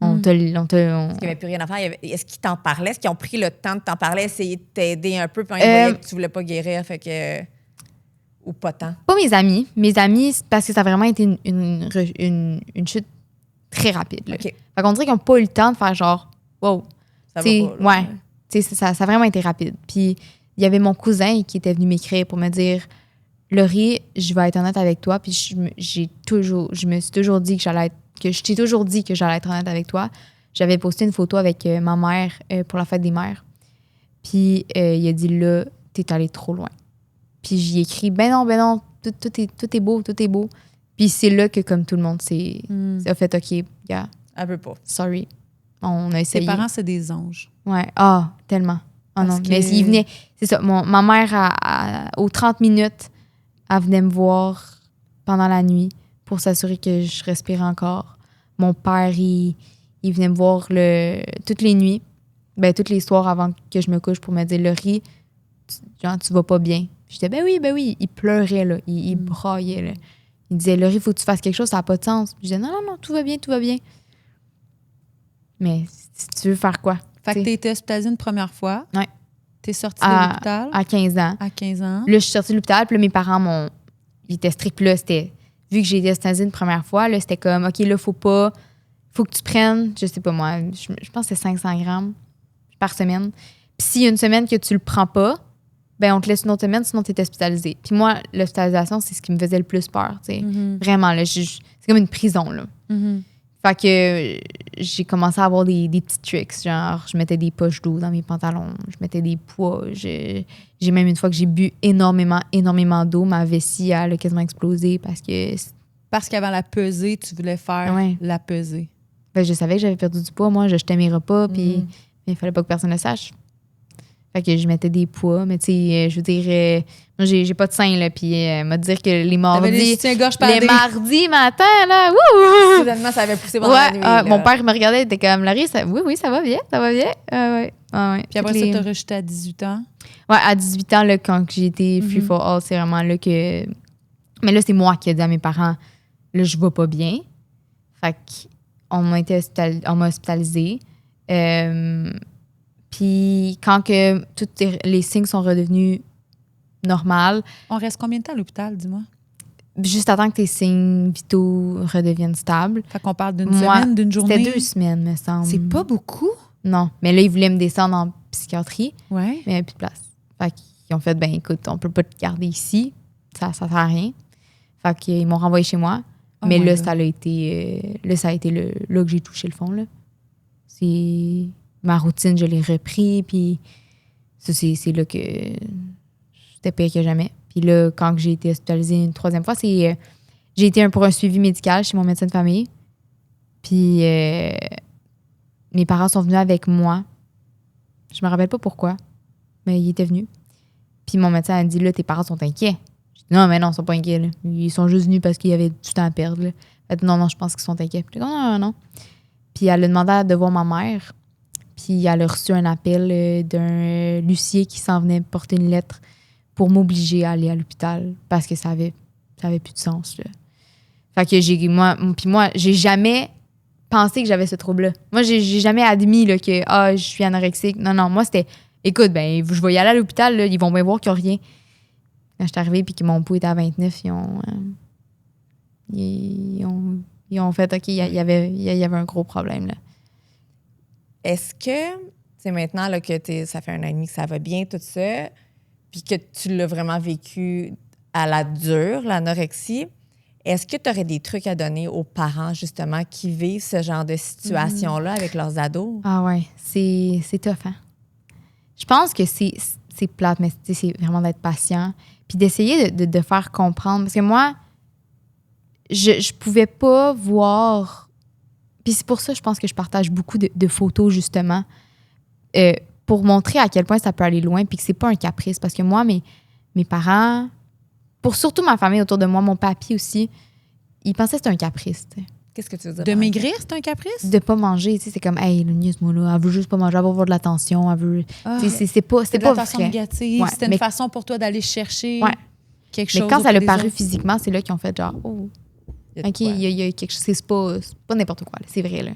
Parce qu'il n'y avait plus rien à faire. Est-ce qu'ils t'en parlaient? Est-ce qu'ils ont pris le temps de t'en parler, essayer de t'aider un peu, puis ils voyaient que tu voulais pas guérir, fait que... Ou pas tant? Pas mes amis. Mes amis, c'est parce que ça a vraiment été une chute très rapide. Là. OK. Fait qu'on dirait qu'ils n'ont pas eu le temps de faire genre, wow. Ça va pas, là. Ouais. Tu sais, ça a vraiment été rapide. Puis il y avait mon cousin qui était venu m'écrire pour me dire, Laurie, je vais être honnête avec toi. Puis je me suis toujours dit que je t'ai toujours dit que j'allais être honnête avec toi. J'avais posté une photo avec ma mère pour la fête des mères. Puis il a dit, là, t'es allé trop loin. Puis j'y ai écrit, ben non, tout est beau. Puis c'est là que, comme tout le monde, ça a fait, OK, gars, Elle veut pas. sorry. On a essayé. Tes parents, c'est des anges. Ouais. Ah, tellement. Ah non, mais il venait... C'est ça, ma mère, aux 30 minutes, elle venait me voir pendant la nuit pour s'assurer que je respirais encore. Mon père, il venait me voir toutes les nuits, toutes les soirs avant que je me couche pour me dire, Laurie, tu vas pas bien. J'étais, ben oui. Il pleurait, là. Il braillait, là. Il disait, Laurie, il faut que tu fasses quelque chose, ça n'a pas de sens. Je disais, non, tout va bien. Mais si tu veux faire quoi? Fait que t'as été hospitalisée une première fois. Ouais. T'es sortie de l'hôpital. À 15 ans. À 15 ans. Là, je suis sortie de l'hôpital, puis là, mes parents ils étaient stricts. Puis là, vu que j'ai été hospitalisée une première fois, là, c'était comme, OK, là, faut que tu prennes, je sais pas moi, je pense que c'est 500 grammes par semaine. Puis s'il y a une semaine que tu le prends pas, ben on te laisse une autre semaine, sinon tu es hospitalisé. Puis moi, l'hospitalisation, c'est ce qui me faisait le plus peur, tu sais. Vraiment, là, c'est comme une prison, là. Fait que j'ai commencé à avoir des petits tricks, genre je mettais des poches d'eau dans mes pantalons, je mettais des poids. J'ai même une fois que j'ai bu énormément d'eau, ma vessie elle a quasiment explosé Parce qu'avant la pesée, tu voulais faire la pesée. Ben, je savais que j'avais perdu du poids, moi, je jetais mes repas, puis il fallait pas que personne le sache. Fait que je mettais des poids, mais tu sais, je veux dire, moi, j'ai pas de sein, là, puis m'a dire que les mardis... Les mardis matin, là, wouh! Soudainement, ça avait poussé pendant la nuit. Mon père me regardait, il était comme, Laurie, oui, ça va bien, ça va bien. Ouais. Puis après ça, t'as rejeté à 18 ans? Ouais, à 18 ans, là, quand j'ai été free for all, c'est vraiment là que... Mais là, c'est moi qui ai dit à mes parents, là, je vais pas bien. Fait qu'on m'a hospitalisée. Puis quand que tous les signes sont redevenus normaux... On reste combien de temps à l'hôpital, dis-moi? Juste attends que tes signes vitaux redeviennent stables. Fait qu'on parle d'une semaine, d'une journée? C'était 2 semaines, me semble. C'est pas beaucoup? Non. Mais là, ils voulaient me descendre en psychiatrie. Ouais. Mais il n'y avait plus de place. Fait qu'ils ont fait, ben écoute, on peut pas te garder ici. Ça sert à rien. Fait qu'ils m'ont renvoyé chez moi. Mais là, ça a été là que j'ai touché le fond, là. C'est... Ma routine, je l'ai repris, puis ça, c'est là que c'était pire que jamais. Puis là, quand j'ai été hospitalisée une 3e fois, j'ai été pour un suivi médical chez mon médecin de famille. Puis mes parents sont venus avec moi. Je me rappelle pas pourquoi, mais ils étaient venus. Puis mon médecin a dit, là, tes parents sont inquiets. J'ai dit, non, mais non, ils sont pas inquiets, là. Ils sont juste venus parce qu'il y avait du temps à perdre, là. Fait, non, je pense qu'ils sont inquiets. Puis, non. Puis elle a demandé de voir ma mère. Puis elle a reçu un appel d'un huissier qui s'en venait porter une lettre pour m'obliger à aller à l'hôpital parce que ça avait plus de sens, là. Fait que moi, j'ai jamais pensé que j'avais ce trouble-là. Moi, j'ai jamais admis là, que je suis anorexique. Non, moi, c'était, écoute, ben je vais y aller à l'hôpital, là, ils vont bien voir qu'il n'y a rien. Quand je suis arrivée et que mon pouls était à 29, ils ont fait, OK, il y avait un gros problème, là. Est-ce que, c'est maintenant là, que ça fait 1 an et demi que ça va bien, tout ça, puis que tu l'as vraiment vécu à la dure, l'anorexie, est-ce que tu aurais des trucs à donner aux parents, justement, qui vivent ce genre de situation-là avec leurs ados? Ah ouais, c'est tough, hein? Je pense que c'est plate, mais c'est vraiment d'être patient, puis d'essayer de faire comprendre. Parce que moi, je pouvais pas voir... Puis c'est pour ça, je pense que je partage beaucoup de photos, justement, pour montrer à quel point ça peut aller loin puis que c'est pas un caprice. Parce que moi, mes parents, pour surtout ma famille autour de moi, mon papy aussi, ils pensaient que c'était un caprice, t'sais. Qu'est-ce que tu veux dire? De maigrir, c'est un caprice? De pas manger, tu sais, c'est comme, hey, le niaise-moi-là, elle veut juste pas manger, elle va avoir de l'attention, elle veut... c'est pas de l'attention négative, ouais, c'était une façon pour toi d'aller chercher quelque chose. Mais quand ça l'a paru physiquement, c'est là qu'ils ont fait genre, oh... OK, il y a quelque chose. C'est pas n'importe quoi, là, c'est vrai, là.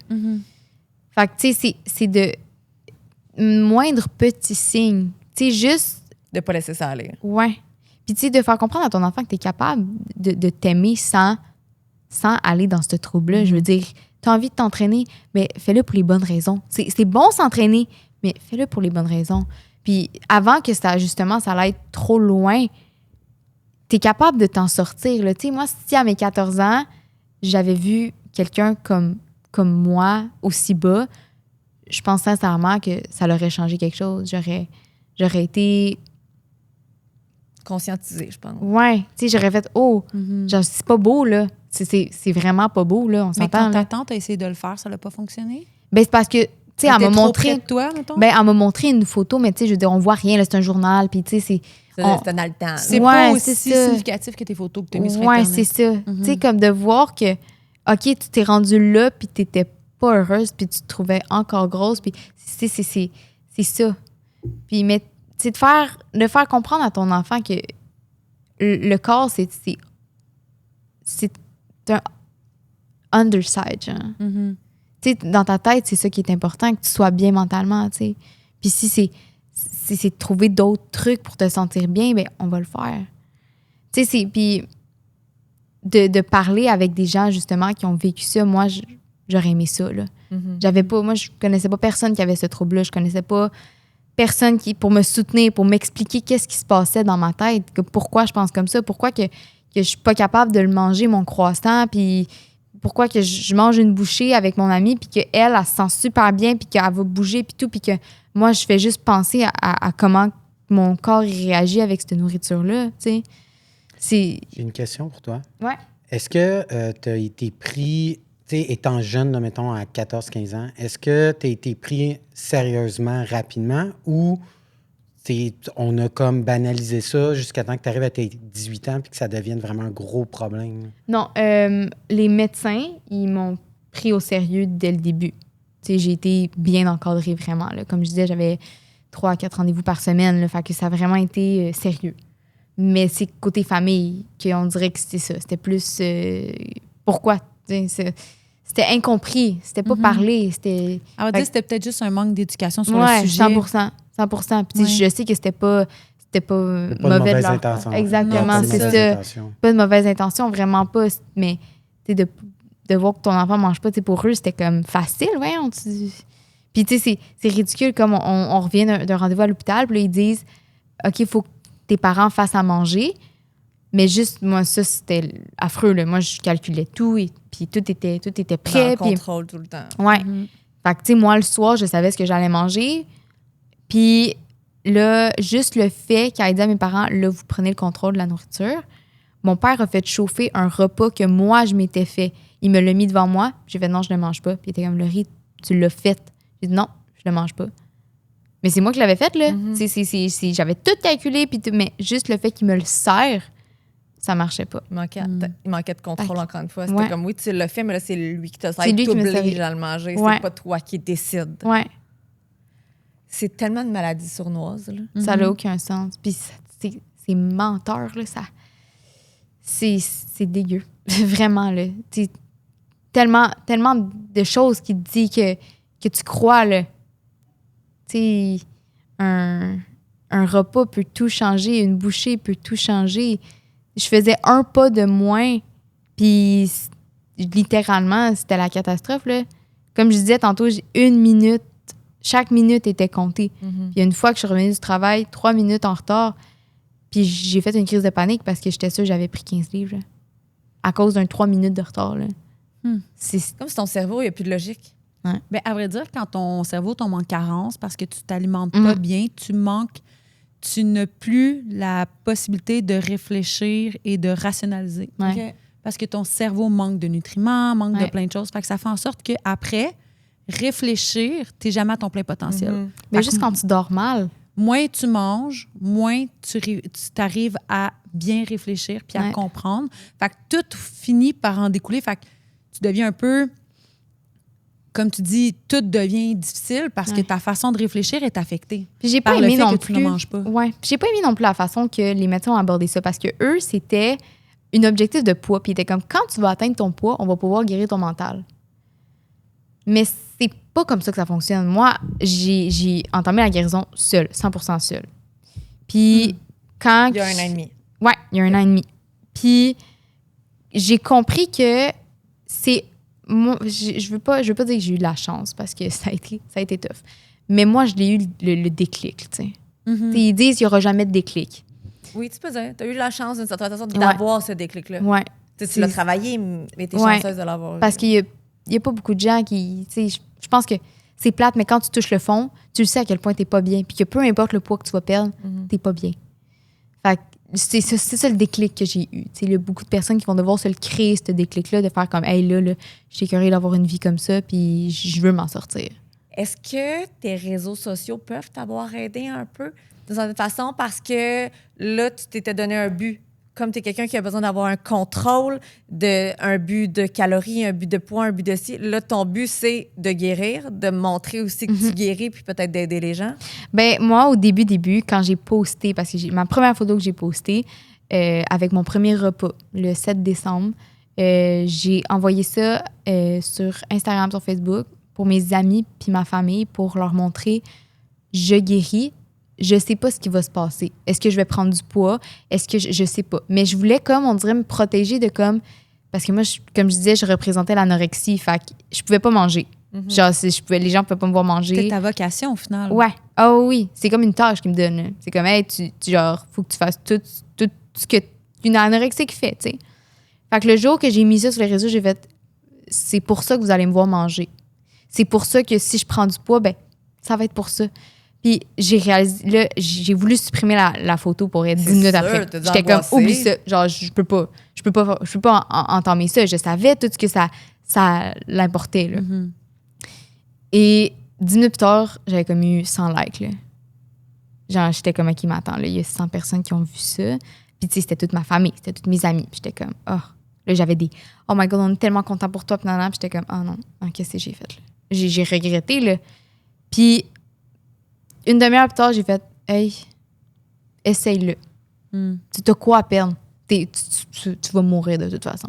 Fait que, tu sais, c'est de moindre petit signe. Tu sais, juste... De pas laisser ça aller. Ouais. Puis, tu sais, de faire comprendre à ton enfant que tu es capable de t'aimer sans aller dans ce trouble-là. Je veux dire, tu as envie de t'entraîner, mais fais-le pour les bonnes raisons. C'est bon s'entraîner, mais fais-le pour les bonnes raisons. Puis, avant que ça, justement, ça allait être trop loin... T'es capable de t'en sortir. Là. Moi, si à mes 14 ans, j'avais vu quelqu'un comme moi, aussi bas, je pense sincèrement que ça l'aurait changé quelque chose. J'aurais été... Conscientisée, je pense. Ouais. J'aurais fait, genre, c'est pas beau, là. C'est vraiment pas beau, là. On s'entend. Mais quand ta tante a essayé de le faire, ça l'a pas fonctionné? Ben, c'est parce que, tu sais, elle m'a montré... Près de toi, mettons? Ben, elle m'a montré une photo, mais tu sais, je veux dire, on voit rien, là, c'est un journal, puis tu sais, c'est... C'était dans le temps. C'est pas aussi significatif que tes photos que tu as mises sur Internet. Ouais, c'est ça. Tu sais, comme de voir que, OK, tu t'es rendue là, puis t'étais pas heureuse, puis tu te trouvais encore grosse, puis c'est ça. Puis, mais, tu sais, de faire comprendre à ton enfant que le corps, c'est un underside, genre. Tu sais, dans ta tête, c'est ça qui est important, que tu sois bien mentalement, tu sais. Puis si c'est de trouver d'autres trucs pour te sentir bien, bien, on va le faire. Tu sais, puis de parler avec des gens, justement, qui ont vécu ça, moi, j'aurais aimé ça, là. Moi, je connaissais pas personne qui avait ce trouble-là. Je connaissais pas personne pour me soutenir, pour m'expliquer qu'est-ce qui se passait dans ma tête, que pourquoi je pense comme ça, pourquoi que je suis pas capable de le manger, mon croissant, puis pourquoi que je mange une bouchée avec mon amie, puis qu'elle, elle se sent super bien, puis qu'elle va bouger, puis tout, puis que moi, je fais juste penser à comment mon corps il réagit avec cette nourriture-là, tu sais. J'ai une question pour toi. Ouais. Est-ce que tu as été pris, tu sais, étant jeune, là, mettons, à 14-15 ans, est-ce que tu as été pris sérieusement rapidement ou on a comme banalisé ça jusqu'à temps que tu arrives à tes 18 ans puis que ça devienne vraiment un gros problème? Non, les médecins, ils m'ont pris au sérieux dès le début. Tu sais, j'ai été bien encadrée vraiment. Là. Comme je disais, j'avais 3 à 4 rendez-vous par semaine. Là, fait que ça a vraiment été sérieux. Mais c'est côté famille qu'on dirait que c'était ça. C'était plus pourquoi? C'était incompris. C'était pas parlé. C'était. On va dire que c'était peut-être juste un manque d'éducation sur le sujet. 100%. Puis je sais que c'était pas mauvais de mauvaise leur intention. part. Exactement, Non, c'est pas de ça. mauvaise intention. Pas de mauvaise intention, vraiment pas. Mais de voir que ton enfant mange pas, pour eux, c'était comme facile, voyons. Puis tu sais, c'est ridicule comme on revient d'un rendez-vous à l'hôpital, puis là, ils disent OK, il faut que tes parents fassent à manger. Mais juste, moi, ça, c'était affreux. Là. Moi, je calculais tout, et puis tout était prêt. Dans le contrôle tout le temps. Ouais. Fait que, tu sais, moi, le soir, je savais ce que j'allais manger. Puis là, juste le fait qu'il ait dit à mes parents, là, vous prenez le contrôle de la nourriture. Mon père a fait chauffer un repas que moi, je m'étais fait. Il me l'a mis devant moi. J'ai fait non, je ne le mange pas. Puis il était comme, le riz, tu l'as fait. J'ai dit non, je ne le mange pas. Mais c'est moi qui l'avais fait, là. J'avais tout calculé, puis mais juste le fait qu'il me le sert, ça marchait pas. Il manquait de contrôle, encore une fois. C'était Ouais. comme, oui, tu l'as fait, mais là, c'est lui qui te sert. C'est lui qui me sert. t'oblige à le manger. Ouais. C'est pas toi qui décide. Ouais. C'est tellement de maladies sournoises, là. Ça n'a aucun sens. Puis c'est menteur, là. C'est dégueu. Vraiment, là. T'sais, tellement de choses qui te disent que tu crois, là. Tu sais, un repas peut tout changer, une bouchée peut tout changer. Je faisais un pas de moins, puis littéralement, c'était la catastrophe, là. Comme je disais tantôt, une minute, chaque minute était comptée. Puis il y a une fois que je suis revenue du travail, 3 minutes en retard, puis j'ai fait une crise de panique parce que j'étais sûre que j'avais pris 15 livres, là, à cause d'un 3 minutes de retard, là. C'est Comme si ton cerveau, il n'y a plus de logique. Ben, à vrai dire, quand ton cerveau tombe en carence parce que tu t'alimentes pas bien, tu n'as plus la possibilité de réfléchir et de rationaliser. Ouais. OK. Parce que ton cerveau manque de nutriments, manque de Ouais. plein de choses. Fait que ça fait en sorte qu'après, réfléchir, tu n'es jamais à ton plein potentiel. Mais juste quand tu dors mal. Moins tu manges, moins tu t'arrives à bien réfléchir puis à Ouais. comprendre. Fait que tout finit par en découler. Fait que tu deviens un peu, comme tu dis, tout devient difficile parce que Ouais. ta façon de réfléchir est affectée. Puis j'ai Par pas le aimé fait non que tu plus. ne manges pas. Ouais. Puis j'ai pas aimé non plus la façon que les médecins ont abordé ça parce que eux, c'était un objectif de poids. Puis ils étaient comme, quand tu vas atteindre ton poids, on va pouvoir guérir ton mental. Mais c'est pas comme ça que ça fonctionne. Moi, j'ai entamé la guérison seule, 100% seule. Puis quand... Il y a 1 an et demi. Ouais, il y a 1 an et demi. Puis j'ai compris que c'est... Moi, je veux pas dire que j'ai eu de la chance parce que ça a été tough. Mais moi, je l'ai eu le déclic, tu sais. T'sais, ils disent qu'il n'y aura jamais de déclic. Oui, tu peux dire. Tu as eu la chance, d'une certaine façon, Ouais. d'avoir ce déclic-là. Ouais. Tu l'as travaillé, mais tu es Ouais. chanceuse de l'avoir eu. Parce qu'il y a pas beaucoup de gens qui... Tu sais, je pense que c'est plate, mais quand tu touches le fond, tu le sais à quel point t'es pas bien. Puis que peu importe le poids que tu vas perdre, t'es pas bien. Fait que c'est ça le déclic que j'ai eu. Tu sais, il y a beaucoup de personnes qui vont devoir se le créer, ce déclic-là, de faire comme, hey, là, je suis écœurée d'avoir une vie comme ça, puis je veux m'en sortir. Est-ce que tes réseaux sociaux peuvent t'avoir aidé un peu de cette façon parce que là, tu t'étais donné un but? Comme tu es quelqu'un qui a besoin d'avoir un contrôle, un but de calories, un but de poids, un but de ci. Là, ton but, c'est de guérir, de montrer aussi que tu guéris puis peut-être d'aider les gens. Ben moi, au début, quand j'ai posté, parce que ma première photo que j'ai postée avec mon premier repas, le 7 décembre, j'ai envoyé ça sur Instagram, sur Facebook, pour mes amis puis ma famille, pour leur montrer « je guéris ». Je sais pas ce qui va se passer. Est-ce que je vais prendre du poids? Est-ce que je sais pas. Mais je voulais on dirait, me protéger de comme... Parce que moi, comme je disais, je représentais l'anorexie. Fait que je pouvais pas manger. Genre, les gens pouvaient pas me voir manger. C'était ta vocation, au final. Ouais. Ah oui, c'est comme une tâche qu'il me donne. Là. C'est comme, hey, genre, faut que tu fasses tout ce qu'une anorexique fait, tu sais. Fait que le jour que j'ai mis ça sur les réseaux, j'ai fait, c'est pour ça que vous allez me voir manger. C'est pour ça que si je prends du poids, ben ça va être pour ça. Puis j'ai réalisé, là, j'ai voulu supprimer la photo pour être 10 minutes après. J'étais comme, oublie ça. Genre, je peux pas entamer ça. Je savais tout ce que ça l'importait, là. Mm-hmm. Et 10 minutes plus tard, j'avais comme eu 100 likes, là. Genre, j'étais comme, qui m'attend, là. Il y a 100 personnes qui ont vu ça. Puis, tu sais, c'était toute ma famille, c'était toutes mes amies. Puis j'étais comme, oh. Là, j'avais des, oh my God, on est tellement contents pour toi. Puis j'étais comme, oh non, qu'est-ce que j'ai fait, là? J'ai regretté, là. Puis, une demi-heure plus tard, j'ai fait, hey, essaye-le. Tu t'as quoi à perdre? Tu vas mourir de toute façon.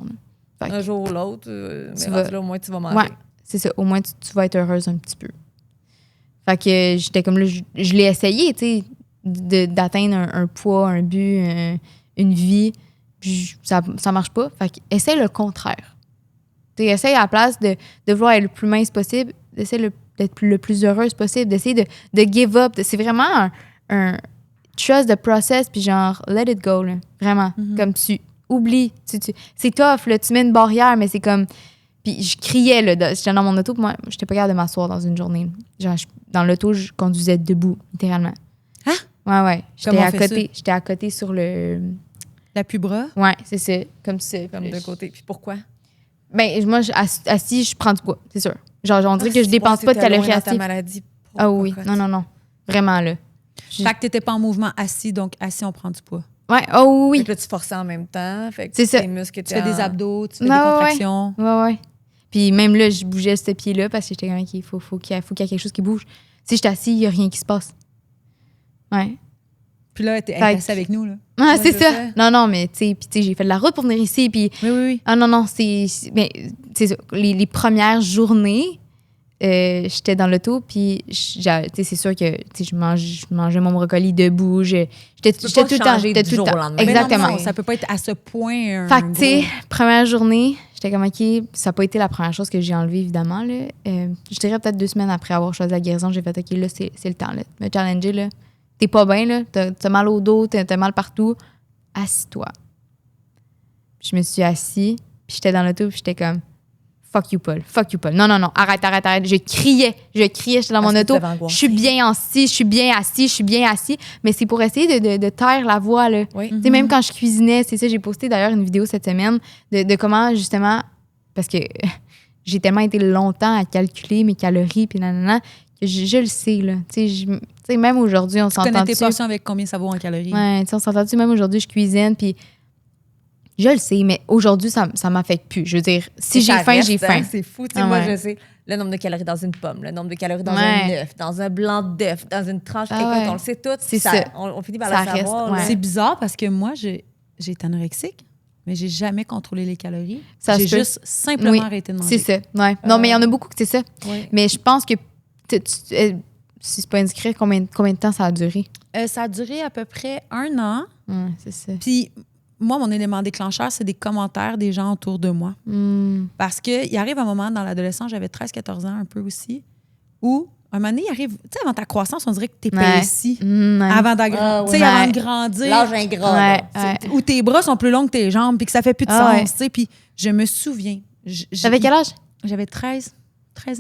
Un jour ou l'autre, mais là, au moins, tu vas manger. Ouais, c'est ça. Au moins, tu vas être heureuse un petit peu. Fait que j'étais comme là, je l'ai essayé, tu sais, d'atteindre un poids, un but, une vie. Puis ça marche pas. Fait que essaye le contraire. Tu sais, essaye à la place de vouloir être le plus mince possible, d'essayer d'être le plus heureuse possible, d'essayer de give up. C'est vraiment un trust the process, puis genre, let it go, là. Vraiment. Mm-hmm. Comme tu oublies. C'est tough, là. Tu mets une barrière, mais c'est comme... Puis je criais, là. J'étais dans mon auto, puis moi, j'étais pas capable de m'asseoir dans une journée. Genre, dans l'auto, je conduisais debout, littéralement. Hein? Ouais. J'étais à côté sur le... L'appui bras? Ouais, c'est ça. Comme ça. Comme de côté. Puis pourquoi? Ben, moi, assis, je prends du poids, c'est sûr. Genre, on dirait que je dépense pas de calories assis. Maladie. Ah oui. Non. Vraiment, là. Fait que t'étais pas en mouvement assis, donc assis, on prend du poids. Ouais, oh oui. Fait que là, tu forçais en même temps. Fait que c'est ça. tes muscles Tu fais des abdos, tu fais des Ouais. contractions. Ouais. Puis même là, je bougeais ce pied-là parce que j'étais comme, il faut qu'il y ait quelque chose qui bouge. Si je suis assis, il n'y a rien qui se passe. Ouais. Puis là, t'es assis avec nous, là. Ah, c'est ça. sais. Non, mais tu sais, j'ai fait de la route pour venir ici. Puis, Oui. ah non, c'est ça. Les premières journées, j'étais dans l'auto, puis c'est sûr que je mangeais mon brocoli debout. J'étais tout le temps. J'étais tout le temps. Exactement. Non, ça peut pas être à ce point. Fait que, tu sais, première journée, j'étais comme, OK, ça n'a pas été la première chose que j'ai enlevée, évidemment. Là. Je dirais peut-être 2 semaines après avoir choisi la guérison, j'ai fait, OK, là, c'est le temps. Là, me challenger, là. T'es pas bien, là. T'as mal au dos, t'as mal partout. Assis-toi. Puis je me suis assis, puis j'étais dans l'auto, puis j'étais comme, fuck you, Paul. Non, arrête. Je criais, j'étais dans mon auto. Je suis bien assis. Mais c'est pour essayer de taire la voix, là. Oui. Tu sais, même quand je cuisinais, c'est ça, j'ai posté d'ailleurs une vidéo cette semaine de comment, justement, parce que j'ai tellement été longtemps à calculer mes calories, puis nanana, que je le sais, là. Tu sais, même aujourd'hui, on s'entend. Tu connais tes portions avec combien ça vaut en calories. Ouais, tu sais, on s'entend-tu, même aujourd'hui, je cuisine, puis je le sais, mais aujourd'hui, ça m'affecte plus. Je veux dire, si j'ai faim, j'ai faim. C'est fou. Tu sais, moi, je sais le nombre de calories dans une pomme, le nombre de calories dans un œuf, dans un blanc d'œuf, dans une tranche. Écoute, on le sait tout. C'est ça. On finit par Ça le savoir. reste, C'est bizarre parce que moi, j'ai été anorexique, mais j'ai jamais contrôlé les calories. Ça J'ai se peut. juste simplement arrêté de manger. C'est ça, ouais. Non, mais il y en a beaucoup que c'est ça. Ouais. Mais je pense que, si c'est pas indiscret, combien de temps ça a duré? Ça a duré à peu près 1 an. Ouais, c'est ça. Puis moi, mon élément déclencheur, c'est des commentaires des gens autour de moi. Parce qu'il arrive un moment dans l'adolescence, j'avais 13-14 ans un peu aussi, où un moment donné, il arrive, tu sais, avant ta croissance, on dirait que t'es pessi. Avant de grandir. L'âge ingrat. Où tes bras sont plus longs que tes jambes, puis que ça fait plus de sens. Tu sais. Puis je me souviens. T'avais quel âge? J'avais 13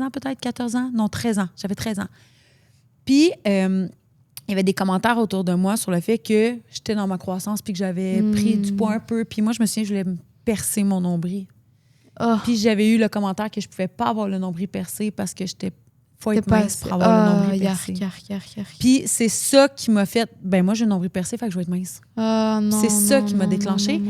ans peut-être, 14 ans. Non, 13 ans. J'avais 13 ans. Puis, il y avait des commentaires autour de moi sur le fait que j'étais dans ma croissance puis que j'avais pris du poids un peu. Puis moi, je me souviens, je voulais me percer mon nombril. Oh. Puis j'avais eu le commentaire que je pouvais pas avoir le nombril percé parce que faut être mince pour avoir le nombril percé. Puis c'est ça qui m'a fait, moi, j'ai le nombril percé, fait que je vais être mince. C'est ça qui m'a déclenché.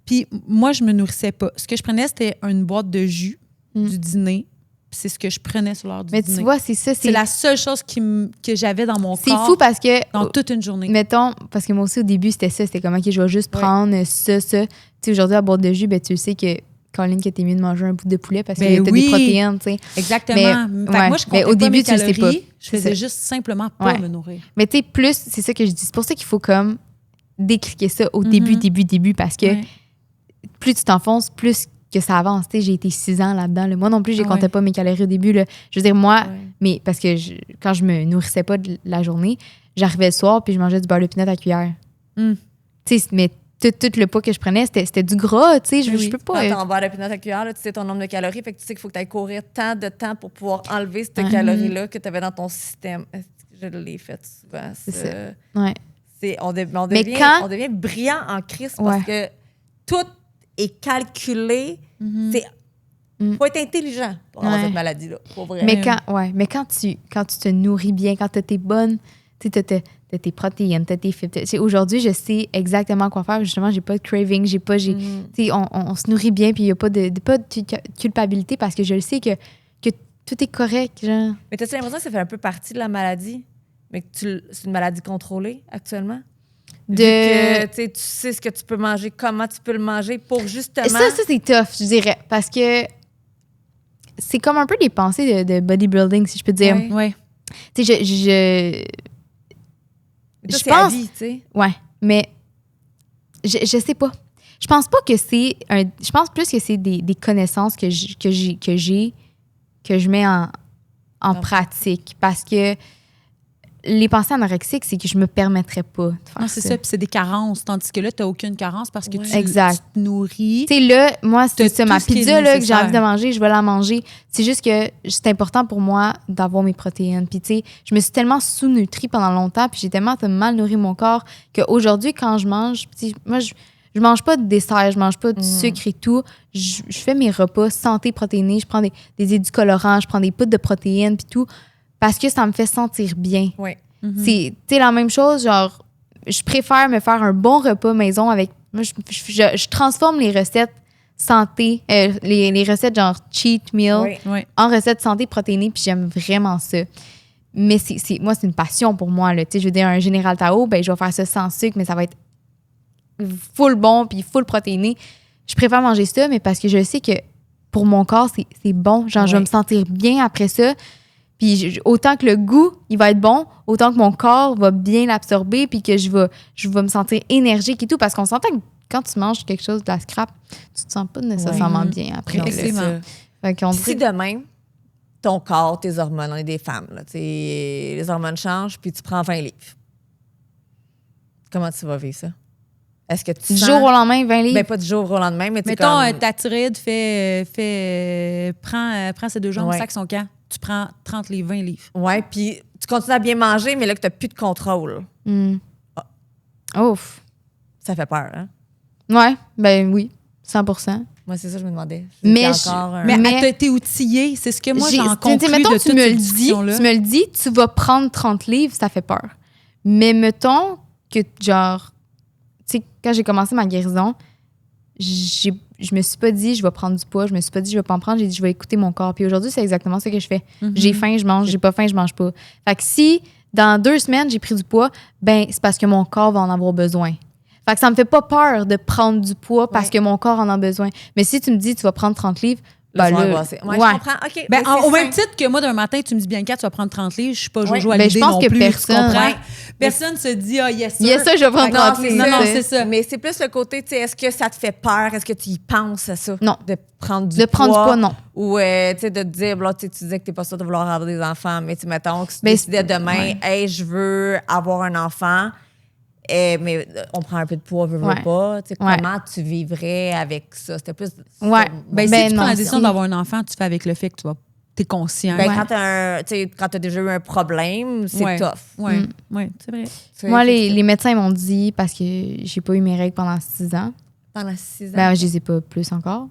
Puis moi, je me nourrissais pas. Ce que je prenais, c'était une boîte de jus du dîner. C'est ce que je prenais sur l'heure du dîner. Mais tu vois, c'est ça. C'est la seule chose que j'avais dans mon corps. C'est fou parce que... Dans toute une journée. Mettons, parce que moi aussi, au début, c'était ça. C'était comme, OK, je vais juste prendre ça. Tu sais, aujourd'hui, la boîte de jus, tu sais que, Caroline, que t'es mieux de manger un bout de poulet parce que t'as des protéines, tu sais. Exactement. Moi, je comptais au début, pas mes tu sais calories. pas. Je faisais juste simplement pas me nourrir. Mais tu sais, plus, c'est ça que je dis. C'est pour ça qu'il faut comme décliquer ça au début, parce que plus tu t'enfonces, plus que ça avance. Tu sais, j'ai été 6 ans là-dedans. Là. Moi non plus, je Ah comptais ouais. pas mes calories au début. Là. Je veux dire, moi, Ouais. mais parce que quand je me nourrissais pas de la journée, j'arrivais le soir puis je mangeais du beurre de pinot à cuillère. Mm. Tu sais, mais tout le poids que je prenais, c'était du gras. Tu sais, je Oui. peux pas. Quand t'en vas à la pinot à cuillère, là, tu sais ton nombre de calories, fait que tu sais qu'il faut que tu ailles courir tant de temps pour pouvoir enlever cette Ouais. calorie-là que tu avais dans ton système. Est-ce que je l'ai fait souvent. C'est ça. Ouais. On Mais devient, quand- on devient brillant en crise Ouais. parce que tout est calculé. C'est faut être intelligent pour avoir Ouais. cette maladie-là, pour vrai. Mais quand tu te nourris bien, quand tu as tes bonnes, tu sais, t'as tes protéines, t'as tes fibres. Tu sais, aujourd'hui, je sais exactement quoi faire. Justement, j'ai pas de craving, tu sais, on se nourrit bien, puis il y a pas de culpabilité parce que je le sais que tout est correct. Genre. Mais t'as-tu l'impression que ça fait un peu partie de la maladie? Mais que c'est une maladie contrôlée actuellement? Vu que, tu sais ce que tu peux manger, comment tu peux le manger pour justement... Ça c'est tough, je dirais, parce que c'est comme un peu des pensées de bodybuilding, si je peux dire. Ouais. Ouais. Tu sais, Mais toi, je c'est pense- à vie, tu sais. Ouais, mais je sais pas. Je pense pas que c'est je pense plus que c'est des connaissances que je mets en Non. pratique parce que les pensées anorexiques, c'est que je me permettrais pas de faire Non, c'est ça. Puis c'est des carences. Tandis que là, tu n'as aucune carence parce que Ouais. tu Exact. te nourris. Tu sais, là, moi, c'est T'as ça, tout ma ce qui est pizza là, que j'ai nécessaire. envie de manger, je vais la manger. C'est juste que c'est important pour moi d'avoir mes protéines. Puis, tu sais, je me suis tellement sous-nutrie pendant longtemps, puis j'ai tellement mal nourri mon corps qu'aujourd'hui, quand je mange, tu sais, moi, je mange pas de dessert, je mange pas de sucre et tout. Je fais mes repas santé protéinés, je prends des édulcorants, je prends des poudres de protéines, puis tout, parce que ça me fait sentir bien. Oui. C'est tu sais, la même chose, genre, je préfère me faire un bon repas maison avec. Moi, je transforme les recettes santé, les recettes genre cheat meal Oui. Ouais. en recettes santé protéinées, puis j'aime vraiment ça. Mais moi, c'est une passion pour moi. Là. Tu sais, je veux dire, un Général Tao, ben, je vais faire ça sans sucre, mais ça va être full bon puis full protéiné. Je préfère manger ça, mais parce que je sais que pour mon corps, c'est bon. Genre, je vais Ouais. me sentir bien après ça. Puis autant que le goût, il va être bon, autant que mon corps va bien l'absorber, puis que je vais me sentir énergique et tout. Parce qu'on s'entend que quand tu manges quelque chose de la scrap, tu te sens pas nécessairement Ouais. bien après. Non, là. c'est ça. Fait qu'on Si dirait- demain, ton corps, tes hormones, on est des femmes, là, tu sais, les hormones changent, puis tu prends 20 livres. Comment tu vas vivre ça? Est-ce que tu du sens... jour au lendemain, 20 livres. Ben, pas du jour au lendemain, mais tu sais, Mettons, comme... ta thyroïde prend ses 2 jambes, Ouais. sac son camp. Tu prends 30 livres, 20 livres. Ouais, puis tu continues à bien manger, mais là, que tu n'as plus de contrôle. Hmm. Ouf. Ça fait peur, hein? Ouais, ben oui, 100%. Moi, c'est ça que je me demandais. Mais C'était encore un- Mais Mais- elle t'a été outillée. C'est ce que moi, j'en Tu sais, conclus mettons, de tu toute me cette le dis, discussion-là. tu me le dis, tu vas prendre 30 livres, ça fait peur. Mais mettons que, genre, tu sais, quand j'ai commencé ma guérison, je me suis pas dit, je vais prendre du poids, je me suis pas dit, je vais pas en prendre, j'ai dit, je vais écouter mon corps. Puis aujourd'hui, c'est exactement ce que je fais. J'ai faim, je mange, j'ai pas faim, je mange pas. Fait que si, dans 2 semaines, j'ai pris du poids, ben, c'est parce que mon corps va en avoir besoin. Fait que ça me fait pas peur de prendre du poids parce Ouais. que mon corps en a besoin. Mais si tu me dis, tu vas prendre 30 livres, Là, ben tu vas là, angoisser. Ouais, ouais. je comprends. OK. Ben, mais c'est au même sain. titre que moi, d'un matin, tu me dis, Bianca, tu vas prendre 30 livres, je suis pas Ouais. Jojo à Ben, je l'idée pense non que plus. personne- Tu comprends? Ouais. Personne se dit, ah, yes, sir. Yes, ça, je vais prendre Non, 30 c'est livres. ça. Non, tu sais. c'est ça. Mais c'est plus le côté, tu sais, est-ce que ça te fait peur? Est-ce que tu y penses à ça? Non. De prendre du De prendre du poids, non. Ou, tu sais, de te dire, là, tu sais, tu disais que t'es pas sûr de vouloir avoir des enfants, mais tu sais, mettons que si tu Ben, décidais demain, ouais. hey, je veux avoir un enfant, mais on prend un peu de poids, veut Ouais. pas. Tu sais, Ouais. comment tu vivrais avec ça? C'était plus... Ouais. Ben, Ben, si tu non, prends la décision si. d'avoir un enfant, tu fais avec le fait que t'es conscient. Ben, Ouais. quand t'as déjà eu un problème, c'est Ouais. tough. Ouais, ouais, c'est vrai. Tu sais, Moi, fait que les médecins m'ont dit, parce que j'ai pas eu mes règles pendant 6 ans, pendant 6 ans. ben, je les ai pas plus encore.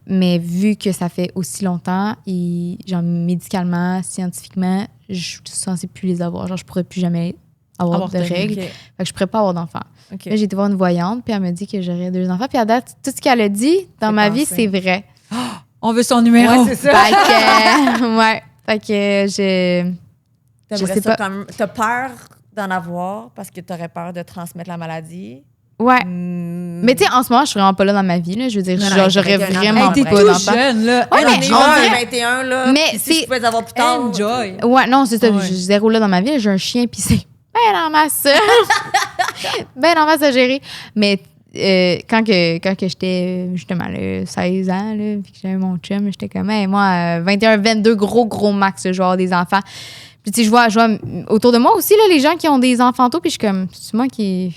Mais vu que ça fait aussi longtemps, et genre médicalement, scientifiquement, je suis censée plus les avoir. Genre, je pourrais plus jamais avoir de règles. OK. Fait que je pourrais pas avoir d'enfants. OK. Là, j'ai été voir une voyante, puis elle m'a dit que j'aurais 2 enfants. Puis à date, tout ce qu'elle a dit dans C'est ma vie, passé. c'est vrai. On veut son numéro. Ouais, c'est ça. Fait que, ouais. Fait que je T'aimerais sais ça pas. comme... T'as peur d'en avoir parce que t'aurais peur de transmettre la maladie. Ouais. Hmm. Mais tu sais, en ce moment, je suis vraiment pas là dans ma vie. Là. Je veux dire, Non, non, genre, j'aurais 21 ans, vraiment t'es pas T'es tout d'enfants. jeune, là. Ouais, mais J'en ai on un dirait- à 21, là. Mais puis si c'est- je pouvais les avoir plus tard. Enjoy. Ouais, non, c'est ça. Ouais. J'ai 0 là dans ma vie. J'ai un chien, puis c'est ben en masse. Ben en masse à gérer. Mais quand que j'étais justement 16 ans, là, puis que j'avais mon chum, j'étais comme, hey, moi, 21, 22, gros max, je vais avoir des enfants. Puis, tu sais, je vois autour de moi aussi, là, les gens qui ont des enfants tôt, puis je suis comme, c'est moi qui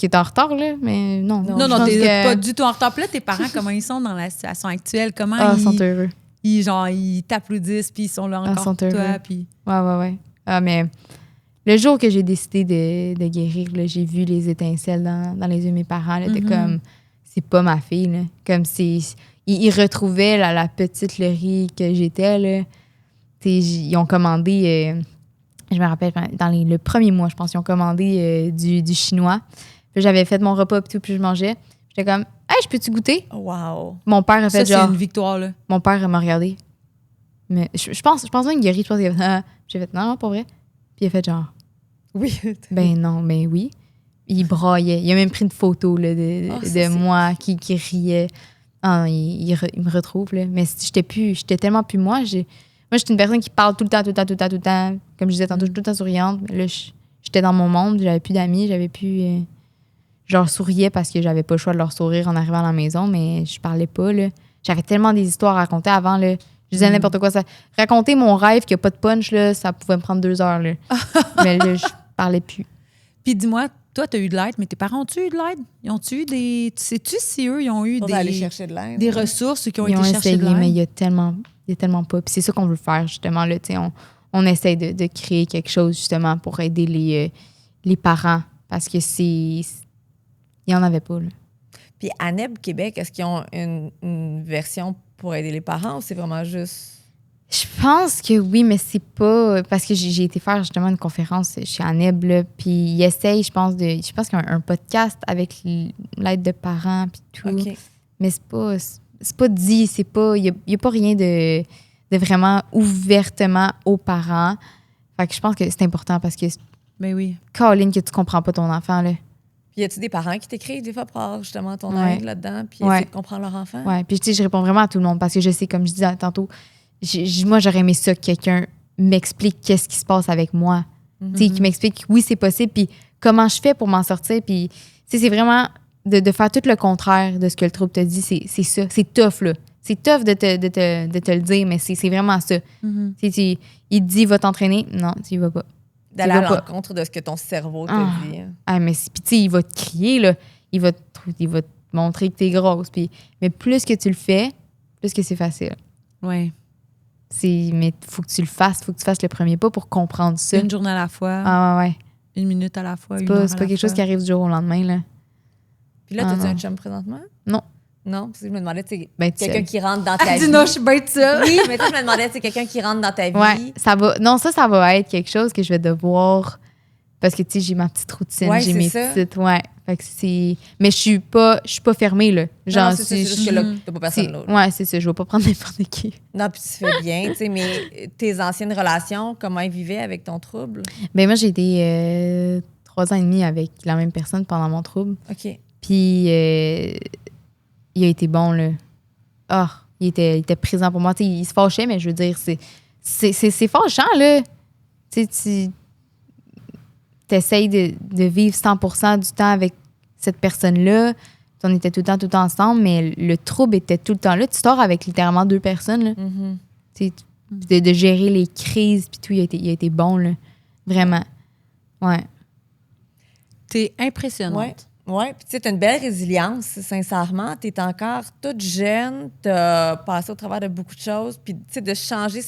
est en retard, là, mais non. Non, t'es pas du tout en retard. Puis là, tes parents, comment ils sont dans la situation actuelle? Comment ils sont heureux. Ils t'applaudissent, puis ils sont là encore sont pour toi. Heureux. Puis... Ouais. Ah, mais le jour que j'ai décidé de guérir, là, j'ai vu les étincelles dans les yeux de mes parents. Là, comme, c'est pas ma fille. Là. Comme ils retrouvaient la petite Laurie que j'étais. Là. Ils ont commandé, je me rappelle, dans le premier mois, je pense, ils ont commandé du chinois. Puis j'avais fait mon repas et tout, puis je mangeais. J'étais comme, hey, je peux-tu goûter? Wow. Mon père a fait ça, c'est une victoire, là. Mon père m'a regardé. Mais je pense même qu'il guérit. J'ai fait, non, pas vrai. Puis il a fait genre, oui. Ben non, mais oui. Il braillait. Il a même pris une photo là, de moi qui riait. Ah, il me retrouve, là. Mais j'étais tellement plus moi. Moi, j'étais une personne qui parle tout le temps. Comme je disais tantôt, je suis tout le temps souriante. Là, j'étais dans mon monde, j'avais plus d'amis, j'avais plus... je leur souriais parce que j'avais pas le choix de leur sourire en arrivant à la maison, mais je parlais pas, là. J'avais tellement des histoires à raconter avant, là. Je disais n'importe quoi. Raconter mon rêve qui a pas de punch, là, ça pouvait me prendre 2 heures, là. Mais là, je parlais plus. Puis dis-moi, toi, tu as eu de l'aide, mais tes parents ont-tu eu de l'aide? Ils ont-tu eu des... Sais-tu si eux, ils ont eu aller chercher de l'aide, des ressources qui ont été chercher de l'aide? Mais il y a tellement pas. Puis c'est ça qu'on veut faire, justement. Là, on essaie de créer quelque chose, justement, pour aider les parents. Parce que il n'y en avait pas, là. Puis à NEB Québec, est-ce qu'ils ont une version pour aider les parents ou c'est vraiment juste... Je pense que oui, mais c'est pas... Parce que j'ai été faire justement une conférence chez ANEB, là, puis ils essayent, je pense qu'il y a un podcast avec l'aide de parents puis tout. Okay. Mais c'est pas dit, il y a pas rien de vraiment ouvertement aux parents. Fait que je pense que c'est important parce que... Mais oui. Caroline, que tu comprends pas ton enfant, là. Puis y a-tu des parents qui t'écrivent des fois pour avoir justement ton aide là-dedans, puis essayer de comprendre leur enfant? Oui, puis tu sais, je réponds vraiment à tout le monde parce que je sais, comme je disais tantôt, moi, j'aurais aimé ça que quelqu'un m'explique qu'est-ce qui se passe avec moi. Tu sais, qui m'explique, oui, c'est possible, puis comment je fais pour m'en sortir. Puis, tu sais, c'est vraiment de faire tout le contraire de ce que le trouble te dit. C'est ça. C'est tough, là. C'est tough de te le dire, mais c'est vraiment ça. Il te dit, va t'entraîner. Non, tu y vas pas. D'aller à l'encontre de ce que ton cerveau te dit. Ah, mais puis tu sais, il va te crier, là. Il va te montrer que t'es grosse. Mais plus que tu le fais, plus que c'est facile. Oui. Mais faut que tu le fasses. Faut que tu fasses le premier pas pour comprendre ça. Une journée à la fois. Ah, ouais. 1 minute à la fois. C'est pas quelque chose qui arrive du jour au lendemain, là. Puis là, t'as-tu un chum présentement? Non. Non, parce que je me demandais, tu sais, quelqu'un qui rentre dans ta vie. Non, je suis bête ça. Oui, mais toi, je me demandais, c'est quelqu'un qui rentre dans ta vie. Ouais, ça va. Non, ça va être quelque chose que je vais devoir. Parce que, tu sais, j'ai ma petite routine, j'ai mes petites. Ouais. Fait que c'est. Mais je suis pas fermée, là. Genre, non, c'est juste que là, t'as pas personne l'autre. Ouais, c'est ça. Je vais pas prendre n'importe qui. Non, puis tu fais bien, tu sais, mais tes anciennes relations, comment ils vivaient avec ton trouble? Ben moi, j'ai été 3 ans et demi avec la même personne pendant mon trouble. OK. Puis, il a été bon, là. Il était présent pour moi. T'sais, il se fâchait, mais je veux dire, c'est fâchant, là. Tu essayes de vivre 100% du temps avec cette personne-là. On était tout le temps ensemble, mais le trouble était tout le temps là. Tu sors avec littéralement 2 personnes, là. De gérer les crises, puis tout, il a été bon, là. Vraiment. Ouais. T'es impressionnante. Ouais. Oui, puis tu sais, tu as une belle résilience, sincèrement. Tu es encore toute jeune, tu as passé au travers de beaucoup de choses, puis tu sais, de changer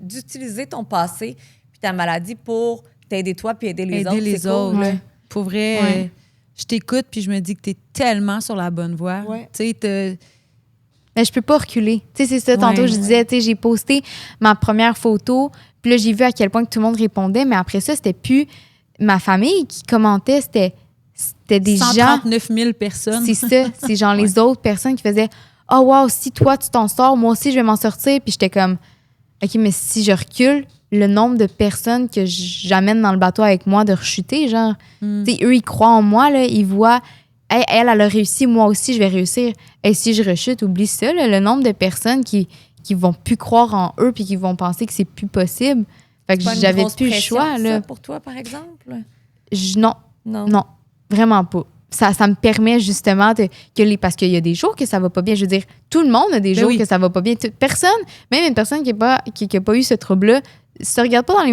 d'utiliser ton passé puis ta maladie pour t'aider toi puis aider les autres. Aider les autres. Cool. Pour vrai, je t'écoute puis je me dis que tu es tellement sur la bonne voie. Ouais. Tu sais, mais je peux pas reculer. Tu sais, c'est ça. Tantôt, je disais, tu sais, j'ai posté ma première photo, puis là, j'ai vu à quel point que tout le monde répondait, mais après ça, c'était plus ma famille qui commentait, c'était des 139 000 personnes. C'est ça. C'est genre les autres personnes qui faisaient « Oh wow, si toi, tu t'en sors, moi aussi, je vais m'en sortir. » Puis j'étais comme « OK, mais si je recule, le nombre de personnes que j'amène dans le bateau avec moi de rechuter, genre, tu sais, eux, ils croient en moi, là, ils voient « Hey, elle a réussi, moi aussi, je vais réussir. Et si je rechute, oublie ça, là, le nombre de personnes qui vont plus croire en eux puis qui vont penser que c'est plus possible. » Fait que j'avais plus le choix, là. Ça pour toi, par exemple? Non. Vraiment pas. ça me permet justement parce qu'il y a des jours que ça va pas bien. Je veux dire, tout le monde a des jours que ça va pas bien. Personne, même une personne qui a pas eu ce trouble-là, se regarde pas dans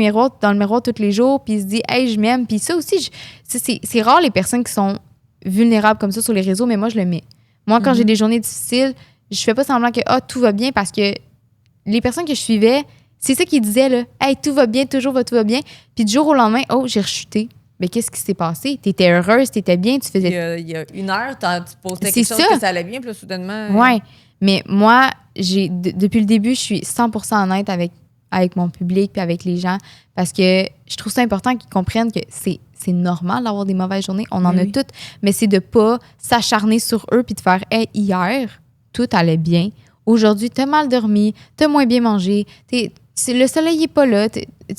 le miroir tous les jours puis se dit « Hey, je m'aime ». Puis ça aussi, c'est rare les personnes qui sont vulnérables comme ça sur les réseaux, mais moi, je le mets. Moi, quand j'ai des journées difficiles, je fais pas semblant que tout va bien parce que les personnes que je suivais, c'est ça qu'ils disaient, là. « Hey, tout va bien, toujours tout va bien ». Puis du jour au lendemain, j'ai rechuté. Mais qu'est-ce qui s'est passé? Tu étais heureuse, tu étais bien, tu faisais... Il y a une heure, tu postais quelque chose que ça allait bien, puis là, soudainement... Oui, mais moi, depuis le début, je suis 100% honnête avec mon public puis avec les gens parce que je trouve ça important qu'ils comprennent que c'est normal d'avoir des mauvaises journées. On en a toutes, mais c'est de pas s'acharner sur eux puis de faire « Hey, hier, tout allait bien. Aujourd'hui, t'as mal dormi, t'as moins bien mangé, le soleil n'est pas là.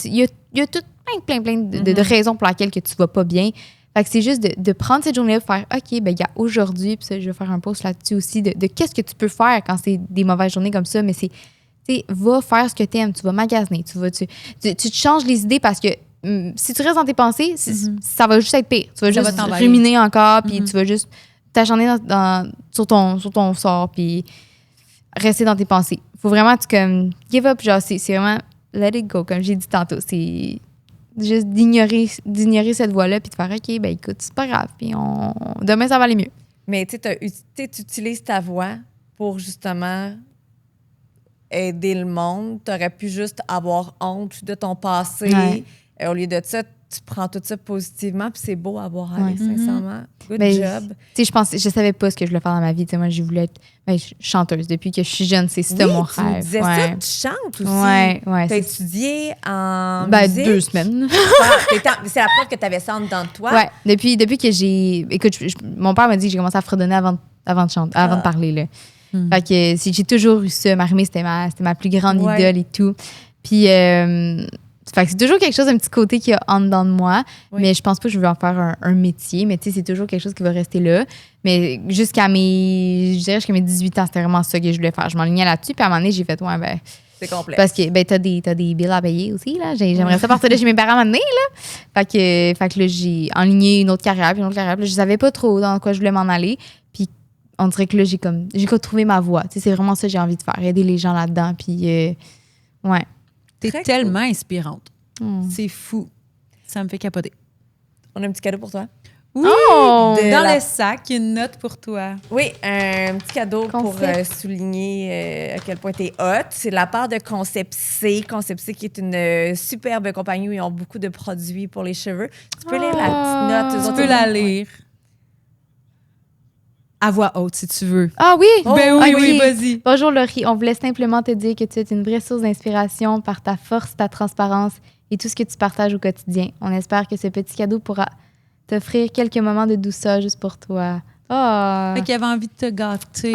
Il y a tout plein de raisons pour lesquelles que tu vas pas bien. Fait que c'est juste de prendre cette journée-là, de faire OK, ben il y a aujourd'hui, puis ça, je vais faire un post là-dessus aussi, de qu'est-ce que tu peux faire quand c'est des mauvaises journées comme ça, mais c'est, tu sais, va faire ce que tu aimes, tu vas magasiner, tu te changes les idées parce que si tu restes dans tes pensées, ça va juste être pire. Tu vas juste ruminer encore, puis tu vas juste t'acharner sur ton sort, puis rester dans tes pensées. Faut vraiment, give up, genre, c'est vraiment let it go, comme j'ai dit tantôt, c'est... juste d'ignorer cette voie-là puis de faire OK, ben écoute, c'est pas grave. Puis demain, ça va aller mieux. Mais tu utilises ta voix pour justement aider le monde. Tu aurais pu juste avoir honte de ton passé. Ouais. Au lieu de ça, tu prends tout ça positivement puis c'est beau à voir aller, sincèrement. Good job. Tu sais, je savais pas ce que je voulais faire dans ma vie. T'sais, moi, je voulais être chanteuse. Depuis que je suis jeune, c'était mon rêve. Tu disais ça, tu chantes aussi. Ouais. Tu as étudié en musique? 2 semaines. C'est la preuve que tu avais ça en dedans de toi? Ouais. Depuis que j'ai... Écoute, mon père m'a dit que j'ai commencé à fredonner avant de parler. Là. Fait que j'ai toujours eu ça. Marie-Mé, c'était ma plus grande idole et tout. Puis... fait que c'est toujours quelque chose, un petit côté qui a en dedans de moi, mais je pense pas que je veux en faire un métier, mais tu sais, c'est toujours quelque chose qui va rester là. Mais jusqu'à mes 18 ans, c'était vraiment ça que je voulais faire. Je m'enlignais là-dessus, puis à un moment donné, j'ai fait, c'est complet. Parce que, t'as des billes à payer aussi, là. J'aimerais ça partir de chez mes parents à un moment donné, là. Fait que là, j'ai enligné une autre carrière, puis une autre carrière. Puis là, je savais pas trop dans quoi je voulais m'en aller. Puis on dirait que là, j'ai trouvé ma voie. Tu sais, c'est vraiment ça que j'ai envie de faire, aider les gens là-dedans, puis ouais. T'es tellement inspirante. C'est fou. Ça me fait capoter. On a un petit cadeau pour toi. Oui! Dans le sac, il y a une note pour toi. Oui, un petit cadeau pour souligner à quel point t'es hot. C'est de la part de Concept C. Concept C qui est une superbe compagnie où ils ont beaucoup de produits pour les cheveux. Tu peux lire la petite note. Tu peux la lire. À voix haute, si tu veux. Ah oui? Oui, vas-y. Bonjour Laurie, on voulait simplement te dire que tu es une vraie source d'inspiration par ta force, ta transparence et tout ce que tu partages au quotidien. On espère que ce petit cadeau pourra t'offrir quelques moments de douceur juste pour toi. Fait qu'il avait envie de te gâter.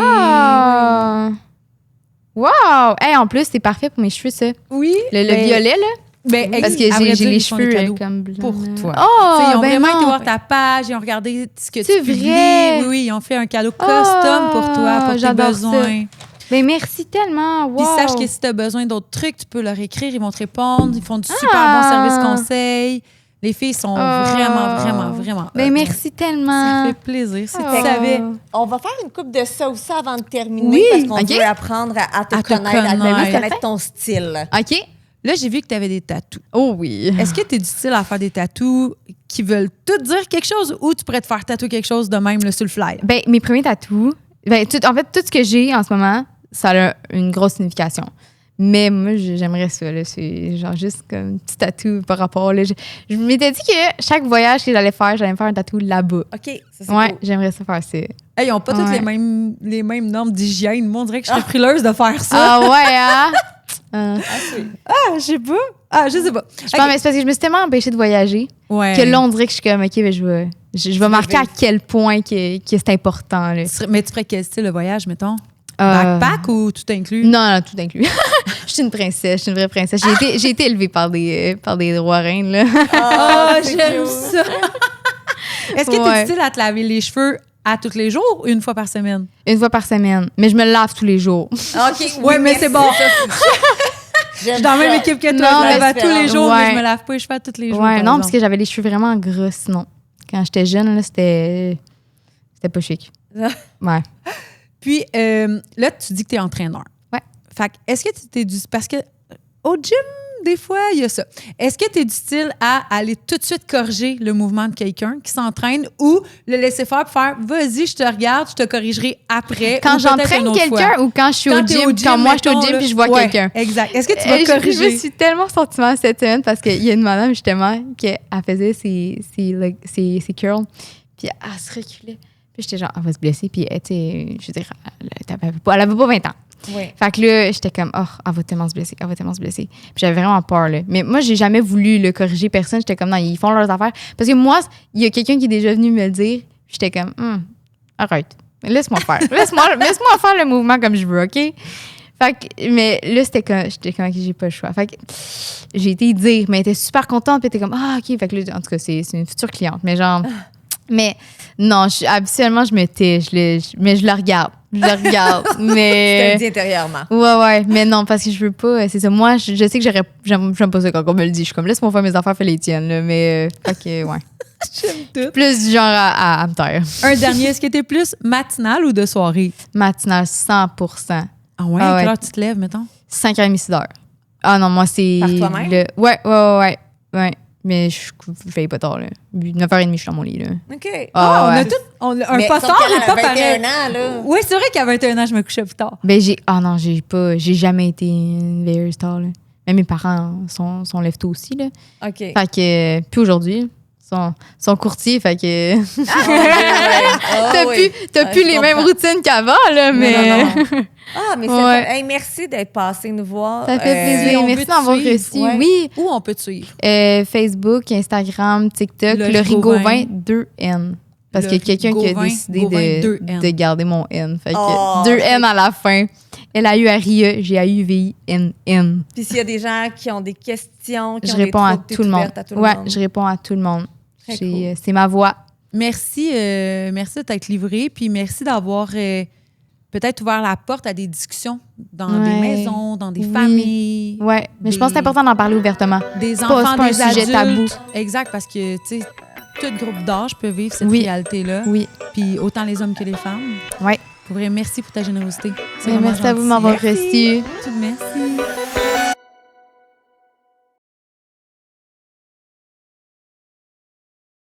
Wow! Hey, en plus, c'est parfait pour mes cheveux, ça. Oui. Le violet, là. Ben, parce que j'ai les cheveux comme blancs. Pour toi. Ils ont vraiment été voir ta page, ils ont regardé ce que tu publies. Vrai? Oui, ils ont fait un cadeau custom pour toi, pour tes besoins. Ben merci tellement. Wow. Puis sache que si tu as besoin d'autres trucs, tu peux leur écrire, ils vont te répondre. Ils font du super bon service conseil. Les filles sont vraiment Ben merci tellement. Ça fait plaisir, si tu savais. On va faire une coupe de ça aussi avant de terminer parce qu'on veut apprendre à te connaître ton style. OK. Là, j'ai vu que tu avais des tatous. Oh oui. Est-ce que tu es du style à faire des tatous qui veulent tout dire quelque chose ou tu pourrais te faire tatouer quelque chose de même là, sur le fly? Ben, mes premiers tatous, en fait, tout ce que j'ai en ce moment, ça a une grosse signification. Mais moi, j'aimerais ça. Là, c'est genre juste comme un petit tatou par rapport. Là, je m'étais dit que chaque voyage que j'allais me faire un tatou là-bas. OK, ça c'est cool. J'aimerais ça faire ça. Hey, ils n'ont pas toutes les mêmes normes d'hygiène. Moi, on dirait que je serais frileuse de faire ça. Ah ouais, hein? Je sais pas. Je pense, mais c'est parce que je me suis tellement empêchée de voyager que là, on dirait que je suis comme, OK, ben, je vais marquer à quel point que c'est important. Là. Mais tu ferais quel style de voyage, mettons? Backpack ou tout inclus? Non, tout inclus. Je suis une princesse, je suis une vraie princesse. J'ai été élevée par des rois reines. Là. J'aime ça! Est-ce que tu es du style à te laver les cheveux à tous les jours ou une fois par semaine? Une fois par semaine. Mais je me lave tous les jours. OK. Oui, mais c'est bon. Je suis dans la même équipe que toi. Je me lave tous les jours, mais je me lave pas les cheveux tous les jours. Ouais, non, parce que j'avais les cheveux vraiment gros sinon. Quand j'étais jeune, là, c'était... C'était pas chic. Ah. Ouais. Puis là, tu dis que tu es entraîneur. Ouais. Fait que est-ce que tu t'es du... Parce que au gym, des fois, il y a ça. Est-ce que tu es du style à aller tout de suite corriger le mouvement de quelqu'un qui s'entraîne ou le laisser faire pour faire vas-y, je te regarde, je te corrigerai après. Quand ou peut-être une j'entraîne autre quelqu'un fois. ou quand je suis Quand au t'es gym, quand moi je suis au mettons, gym là, puis je vois ouais, quelqu'un. Exact. Est-ce que tu vas Je corriger? me suis tellement sentie mal cette semaine parce qu'il y a une madame, justement, qui elle faisait ses curls, puis elle se reculait. Puis j'étais genre, elle va se blesser. Puis, tu sais, je veux dire, elle avait pas 20 ans. Ouais. Fait que là, j'étais comme, oh, elle va tellement se blesser, elle va tellement se blesser. Puis j'avais vraiment peur, là. Mais moi, j'ai jamais voulu le corriger personne. J'étais comme, non, ils font leurs affaires. Parce que moi, il y a quelqu'un qui est déjà venu me le dire. J'étais comme, arrête, laisse-moi faire. Laisse-moi faire le mouvement comme je veux, OK? Fait que, mais là, j'étais comme, j'ai pas le choix. Fait que j'ai été dire, mais elle était super contente. Puis elle était comme, ah, OK. Fait que là, en tout cas, c'est une future cliente. Mais genre, mais non, habituellement, je me tais. Mais je la regarde. Je la regarde. Mais. Tu te le dis intérieurement. Ouais. Mais non, parce que je veux pas. C'est ça. Moi, je sais que j'aime pas ça quand on me le dit. Je suis comme, laisse-moi faire mes affaires, fais les tiennes. Là. Mais, fait que, ouais. J'aime tout. Plus du genre à me taire. Un dernier, est-ce que tu es plus matinal ou de soirée? Matinal, 100%. Ah ouais? Ah ouais. Quelle heure tu te lèves, mettons? 5h30, 6h. Ah non, moi, c'est. Par toi-même? Ouais. Mais je veille pas tard, là. 9h30, je suis dans mon lit, là. OK. Ah, On ouais. a tout. Un Mais pas sauf tard, qu'elle mais pas a 21 pareil. ans, là. Oui, c'est vrai qu'à 21 ans, je me couchais plus tard. Ben, j'ai jamais été une veilleuse tard, là. Même mes parents sont lève tôt aussi, là. OK. Fait que, puis aujourd'hui, sont courtiers, fait que. T'as plus les mêmes routines qu'avant, là, mais. Non. Ah, mais c'est Ouais. Hey, merci d'être passé nous voir. Ça fait plaisir. on veut Merci te d'avoir suivre, reçu. ouais. Oui. Où on peut te suivre? Facebook, Instagram, TikTok, Le le Rigauvin Rigauvin. 2N. Parce Le qu'il y a quelqu'un qui a Rigauvin, décidé Gauvin 2N. de garder mon N. Fait que Oh, 2N à la fin. LAURIE, GAUVINN. Puis s'il y a des gens qui ont des questions, qui Je ont des réponds à troubles, t'es tout le monde. ouverte à tout le Ouais, monde. je réponds à tout le monde. Très C'est ma voix. Merci de t'être livré, puis merci d'avoir peut-être ouvert la porte à des discussions dans des Ouais. maisons, dans des Oui. familles. Ouais, mais je pense que c'est important d'en parler ouvertement. Des pas- enfants, c'est pas un des sujet adultes. tabou. Exact, parce que, tu sais, tout groupe d'âge peut vivre cette Oui. réalité-là. Oui. Puis autant les hommes que les femmes. Ouais. Pour vrai, merci pour ta générosité. C'est Mais vraiment merci à vous de gentil. m'avoir Merci. reçu. Merci.